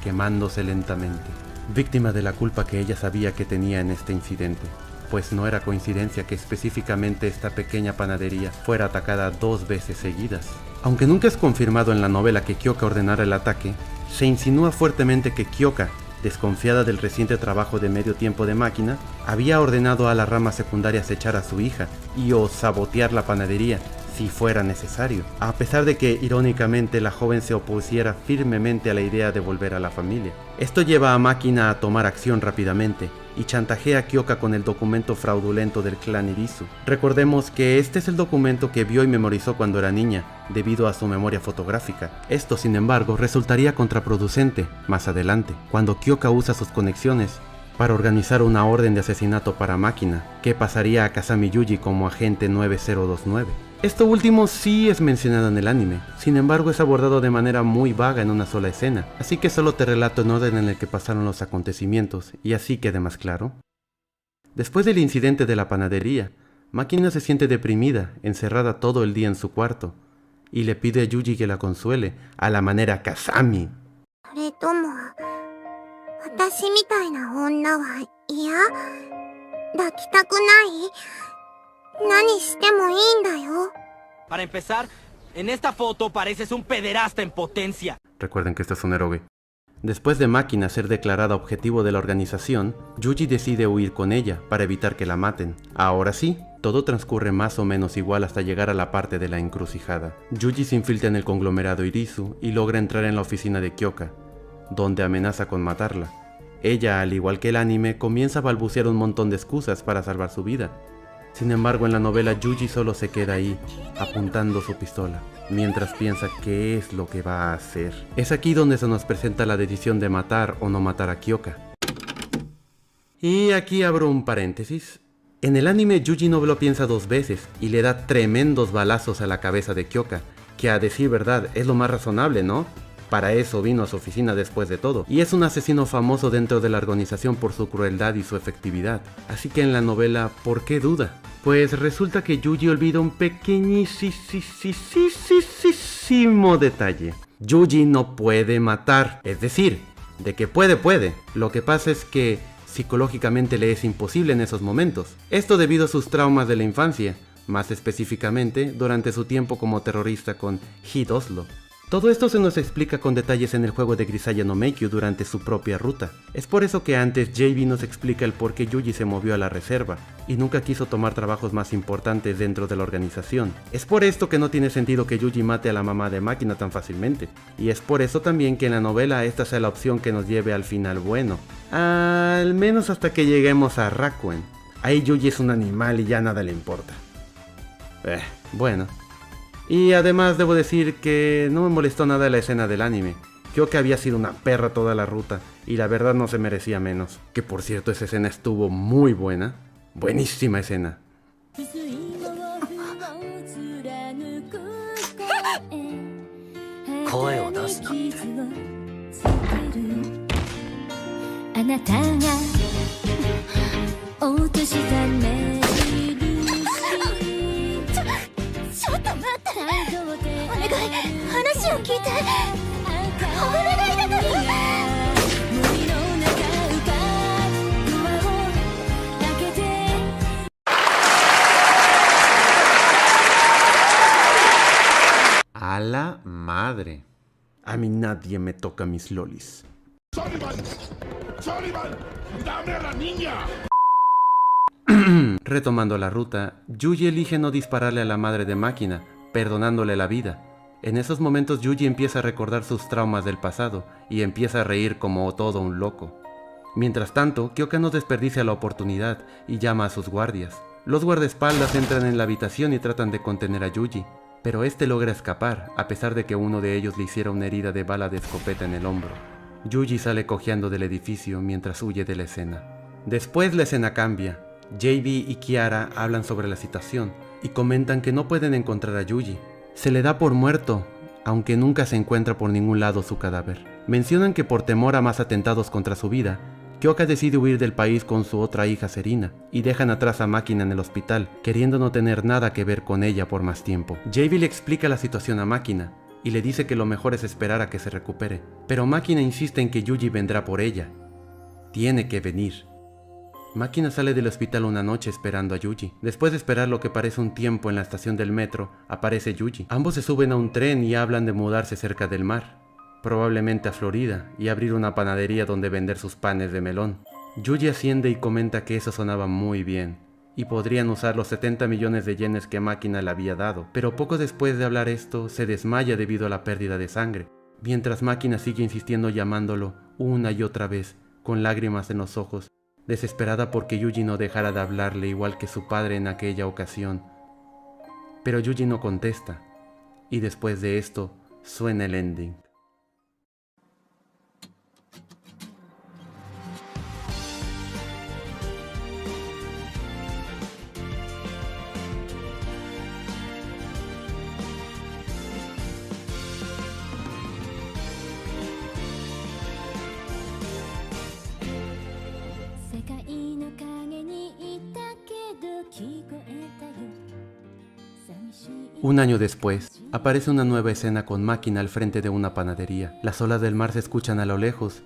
quemándose lentamente, víctima de la culpa que ella sabía que tenía en este incidente, pues no era coincidencia que específicamente esta pequeña panadería fuera atacada 2 veces seguidas. Aunque nunca es confirmado en la novela que Kyoka ordenara el ataque, se insinúa fuertemente que Kyoka, desconfiada del reciente trabajo de medio tiempo de Máquina, había ordenado a las ramas secundarias echar a su hija y o sabotear la panadería si fuera necesario, a pesar de que irónicamente la joven se opusiera firmemente a la idea de volver a la familia. Esto lleva a Máquina a tomar acción rápidamente y chantajea a Kyoka con el documento fraudulento del clan Irisu. Recordemos que este es el documento que vio y memorizó cuando era niña, debido a su memoria fotográfica. Esto, sin embargo, resultaría contraproducente más adelante, cuando Kyoka usa sus conexiones para organizar una orden de asesinato para Máquina, que pasaría a Kazami Yuji como agente 9029. Esto último sí es mencionado en el anime, sin embargo es abordado de manera muy vaga en una sola escena, así que solo te relato en orden en el que pasaron los acontecimientos, y así quede más claro. Después del incidente de la panadería, Máquina se siente deprimida, encerrada todo el día en su cuarto, y le pide a Yuji que la consuele, a la manera Kazami. それとも、私みたいな女は嫌？抱きたくない？何してもいいんだよ。 Para empezar, en esta foto pareces un pederasta en potencia. Recuerden que este es un eroge. Después de Máquina ser declarada objetivo de la organización, Yuji decide huir con ella para evitar que la maten. Ahora sí, todo transcurre más o menos igual hasta llegar a la parte de la encrucijada. Yuji se infiltra en el conglomerado Irisu y logra entrar en la oficina de Kyoka, donde amenaza con matarla. Ella, al igual que el anime, comienza a balbucear un montón de excusas para salvar su vida. Sin embargo, en la novela Yuji solo se queda ahí, apuntando su pistola, mientras piensa qué es lo que va a hacer. Es aquí donde se nos presenta la decisión de matar o no matar a Kyoka. Y aquí abro un paréntesis. En el anime Yuji no lo piensa 2 veces y le da tremendos balazos a la cabeza de Kyoka, que a decir verdad es lo más razonable, ¿no? Para eso vino a su oficina después de todo, y es un asesino famoso dentro de la organización por su crueldad y su efectividad. Así que en la novela, ¿por qué duda? Pues resulta que Yuji olvida un pequeñísimo detalle. Yuji no puede matar, es decir, de que puede. Lo que pasa es que psicológicamente le es imposible en esos momentos. Esto debido a sus traumas de la infancia, más específicamente durante su tiempo como terrorista con Hid Oslo. Todo esto se nos explica con detalles en el juego de Grisaya no Meikyu durante su propia ruta. Es por eso que antes JB nos explica el por qué Yuji se movió a la reserva y nunca quiso tomar trabajos más importantes dentro de la organización. Es por esto que no tiene sentido que Yuji mate a la mamá de Máquina tan fácilmente. Y es por eso también que en la novela esta sea la opción que nos lleve al final bueno. Al menos hasta que lleguemos a Rakuen. Ahí Yuji es un animal y ya nada le importa. Bueno. Y además debo decir que no me molestó nada la escena del anime. Creo que había sido una perra toda la ruta y la verdad no se merecía menos. Que por cierto esa escena estuvo muy buena. Buenísima escena. 声を出すなって。あなたが落としたね。ちょっと待って、お願い、話を聞いて。お願いだから。A la madre. A mí nadie me toca mis lolis. ¡Sullivan! ¡Dame a la niña! Retomando la ruta, Yuji elige no dispararle a la madre de Máquina, perdonándole la vida. En esos momentos Yuji empieza a recordar sus traumas del pasado y empieza a reír como todo un loco. Mientras tanto, Kyoka no desperdicia la oportunidad y llama a sus guardias. Los guardaespaldas entran en la habitación y tratan de contener a Yuji, pero este logra escapar, a pesar de que uno de ellos le hiciera una herida de bala de escopeta en el hombro. Yuji sale cojeando del edificio mientras huye de la escena. Después la escena cambia. JB y Kiara hablan sobre la situación y comentan que no pueden encontrar a Yuji. Se le da por muerto, aunque nunca se encuentra por ningún lado su cadáver. Mencionan que por temor a más atentados contra su vida, Kyoka decide huir del país con su otra hija Serena y dejan atrás a Máquina en el hospital, queriendo no tener nada que ver con ella por más tiempo. JB le explica la situación a Máquina y le dice que lo mejor es esperar a que se recupere, pero Máquina insiste en que Yuji vendrá por ella. Tiene que venir. Máquina sale del hospital una noche esperando a Yuji. Después de esperar lo que parece un tiempo en la estación del metro, aparece Yuji. Ambos se suben a un tren y hablan de mudarse cerca del mar, probablemente a Florida, y abrir una panadería donde vender sus panes de melón. Yuji asciende y comenta que eso sonaba muy bien, y podrían usar los 70 millones de yenes que Máquina le había dado, pero poco después de hablar esto, se desmaya debido a la pérdida de sangre, mientras Máquina sigue insistiendo llamándolo una y otra vez, con lágrimas en los ojos, desesperada porque Yuji no dejara de hablarle igual que su padre en aquella ocasión. Pero Yuji no contesta, y después de esto, suena el ending. Un año después, aparece una nueva escena con Máquina al frente de una panadería. Las olas del mar se escuchan a lo lejos,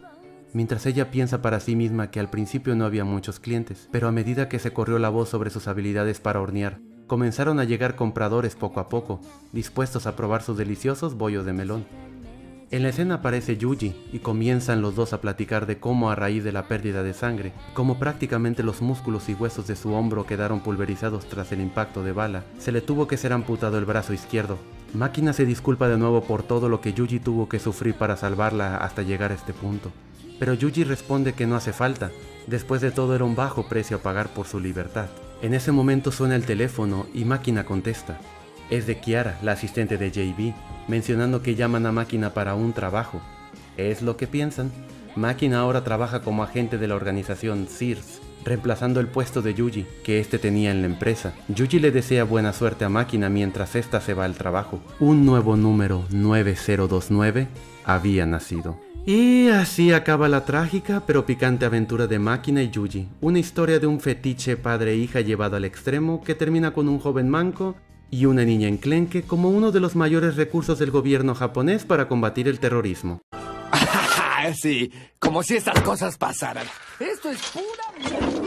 mientras ella piensa para sí misma que al principio no había muchos clientes, pero a medida que se corrió la voz sobre sus habilidades para hornear, comenzaron a llegar compradores poco a poco, dispuestos a probar sus deliciosos bollos de melón. En la escena aparece Yuji y comienzan los dos a platicar de cómo a raíz de la pérdida de sangre, como prácticamente los músculos y huesos de su hombro quedaron pulverizados tras el impacto de bala, se le tuvo que ser amputado el brazo izquierdo. Máquina se disculpa de nuevo por todo lo que Yuji tuvo que sufrir para salvarla hasta llegar a este punto. Pero Yuji responde que no hace falta, después de todo era un bajo precio a pagar por su libertad. En ese momento suena el teléfono y Máquina contesta. Es de Kiara, la asistente de JB, mencionando que llaman a Máquina para un trabajo. Es lo que piensan. Máquina ahora trabaja como agente de la organización Sears, reemplazando el puesto de Yuji, que este tenía en la empresa. Yuji le desea buena suerte a Máquina mientras ésta se va al trabajo. Un nuevo número 9029 había nacido. Y así acaba la trágica pero picante aventura de Máquina y Yuji, una historia de un fetiche padre-hija llevado al extremo que termina con un joven manco y una niña enclenque como uno de los mayores recursos del gobierno japonés para combatir el terrorismo. Sí, como si estas cosas pasaran. Esto es pura mierda.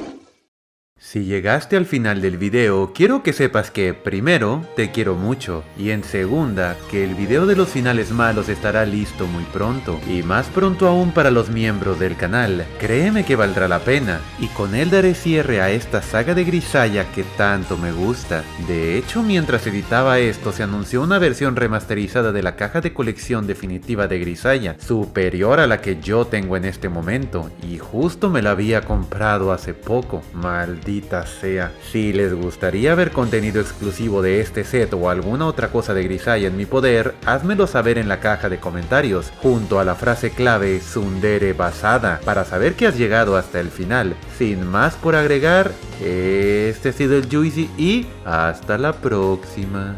Si llegaste al final del video, quiero que sepas que, primero, te quiero mucho, y en segunda, que el video de los finales malos estará listo muy pronto, y más pronto aún para los miembros del canal. Créeme que valdrá la pena, y con él daré cierre a esta saga de Grisaya que tanto me gusta. De hecho, mientras editaba esto, se anunció una versión remasterizada de la caja de colección definitiva de Grisaya, superior a la que yo tengo en este momento, y justo me la había comprado hace poco. Maldita sea. Si les gustaría ver contenido exclusivo de este set o alguna otra cosa de Grisaya en mi poder, házmelo saber en la caja de comentarios, junto a la frase clave Tsundere basada, para saber que has llegado hasta el final. Sin más por agregar, este ha sido el Juicy y hasta la próxima.